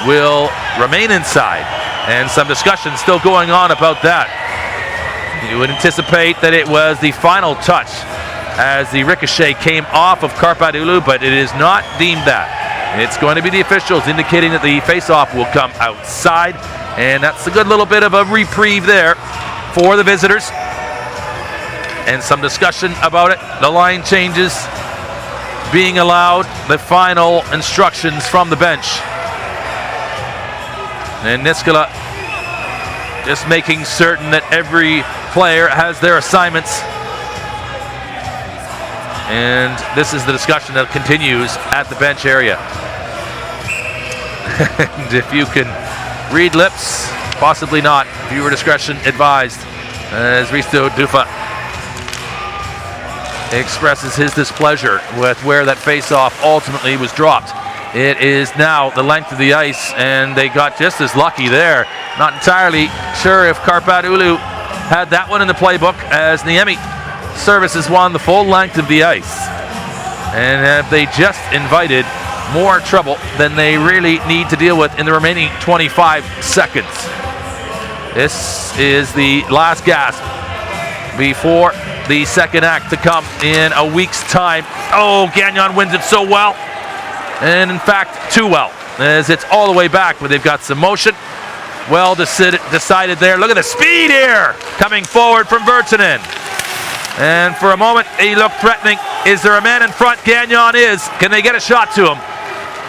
A: will remain inside. And some discussion still going on about that. You would anticipate that it was the final touch as the ricochet came off of Kärpät Oulu, but it is not deemed that. It's going to be the officials indicating that the face-off will come outside, and that's a good little bit of a reprieve there for the visitors. And some discussion about it. The line changes being allowed, the final instructions from the bench. And Niskala just making certain that every player has their assignments. And this is the discussion that continues at the bench area. And if you can read lips, possibly not. Viewer discretion advised. As Risto Dufa expresses his displeasure with where that face-off ultimately was dropped. It is now the length of the ice, and they got just as lucky there. Not entirely sure if Kärpät Oulu had that one in the playbook, as Niemi services one the full length of the ice. And have they just invited more trouble than they really need to deal with in the remaining 25 seconds. This is the last gasp before the second act to come in a week's time. Oh, Gagnon wins it so well. And in fact, too well, as it's all the way back, but they've got some motion. Well decided there. Look at the speed here coming forward from Virtanen. And for a moment, he looked threatening. Is there a man in front? Gagnon is. Can they get a shot to him?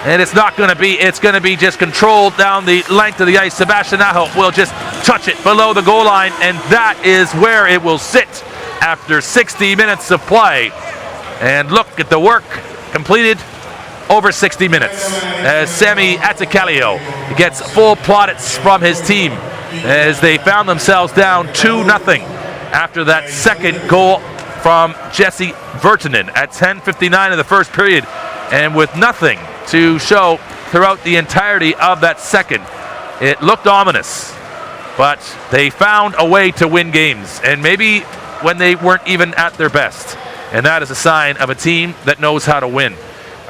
A: And it's not going to be. It's going to be just controlled down the length of the ice. Sebastian Aho will just touch it below the goal line, and that is where it will sit after 60 minutes of play. And look at the work completed over 60 minutes as Sami Attikalio gets full plaudits from his team as they found themselves down 2-0 after that second goal from Jesse Virtanen at 10:59 of the first period, and with nothing to show throughout the entirety of that second. It looked ominous, but they found a way to win games, and maybe when they weren't even at their best, and that is a sign of a team that knows how to win.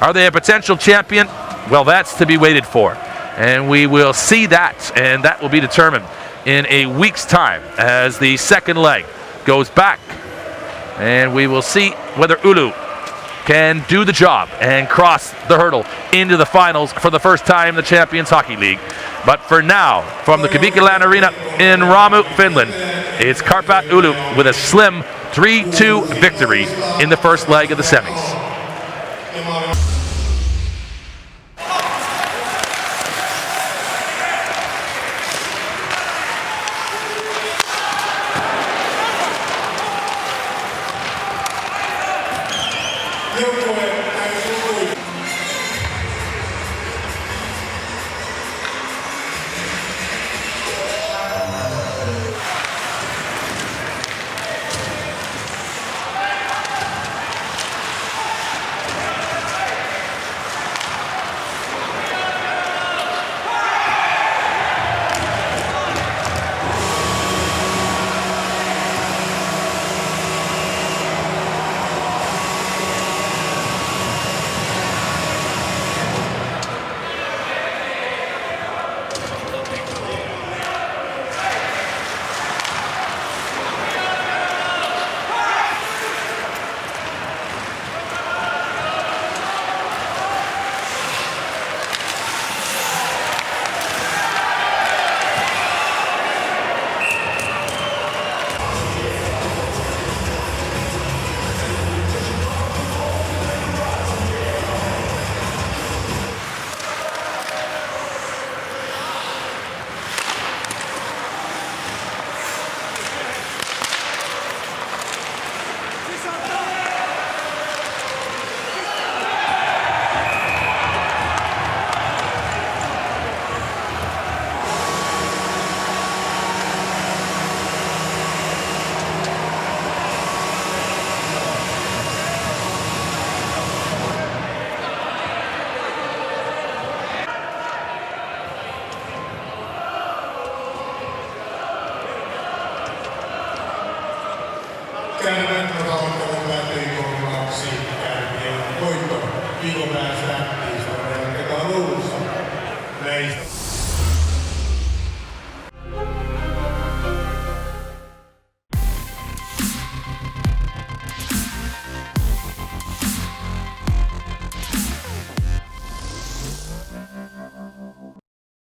A: Are they a potential champion? Well, that's to be waited for, and we will see that, and that will be determined in a week's time as the second leg goes back, and we will see whether Oulu can do the job and cross the hurdle into the finals for the first time in the Champions Hockey League. But for now, from the Kivikkala Arena in Ramu, Finland, it's Kärpät Oulu with a slim 3-2 victory in the first leg of the semis.
B: Kärpät ottelun päättyi 3-2 Kärppien voitto. Viikon päästä historian Oulussa.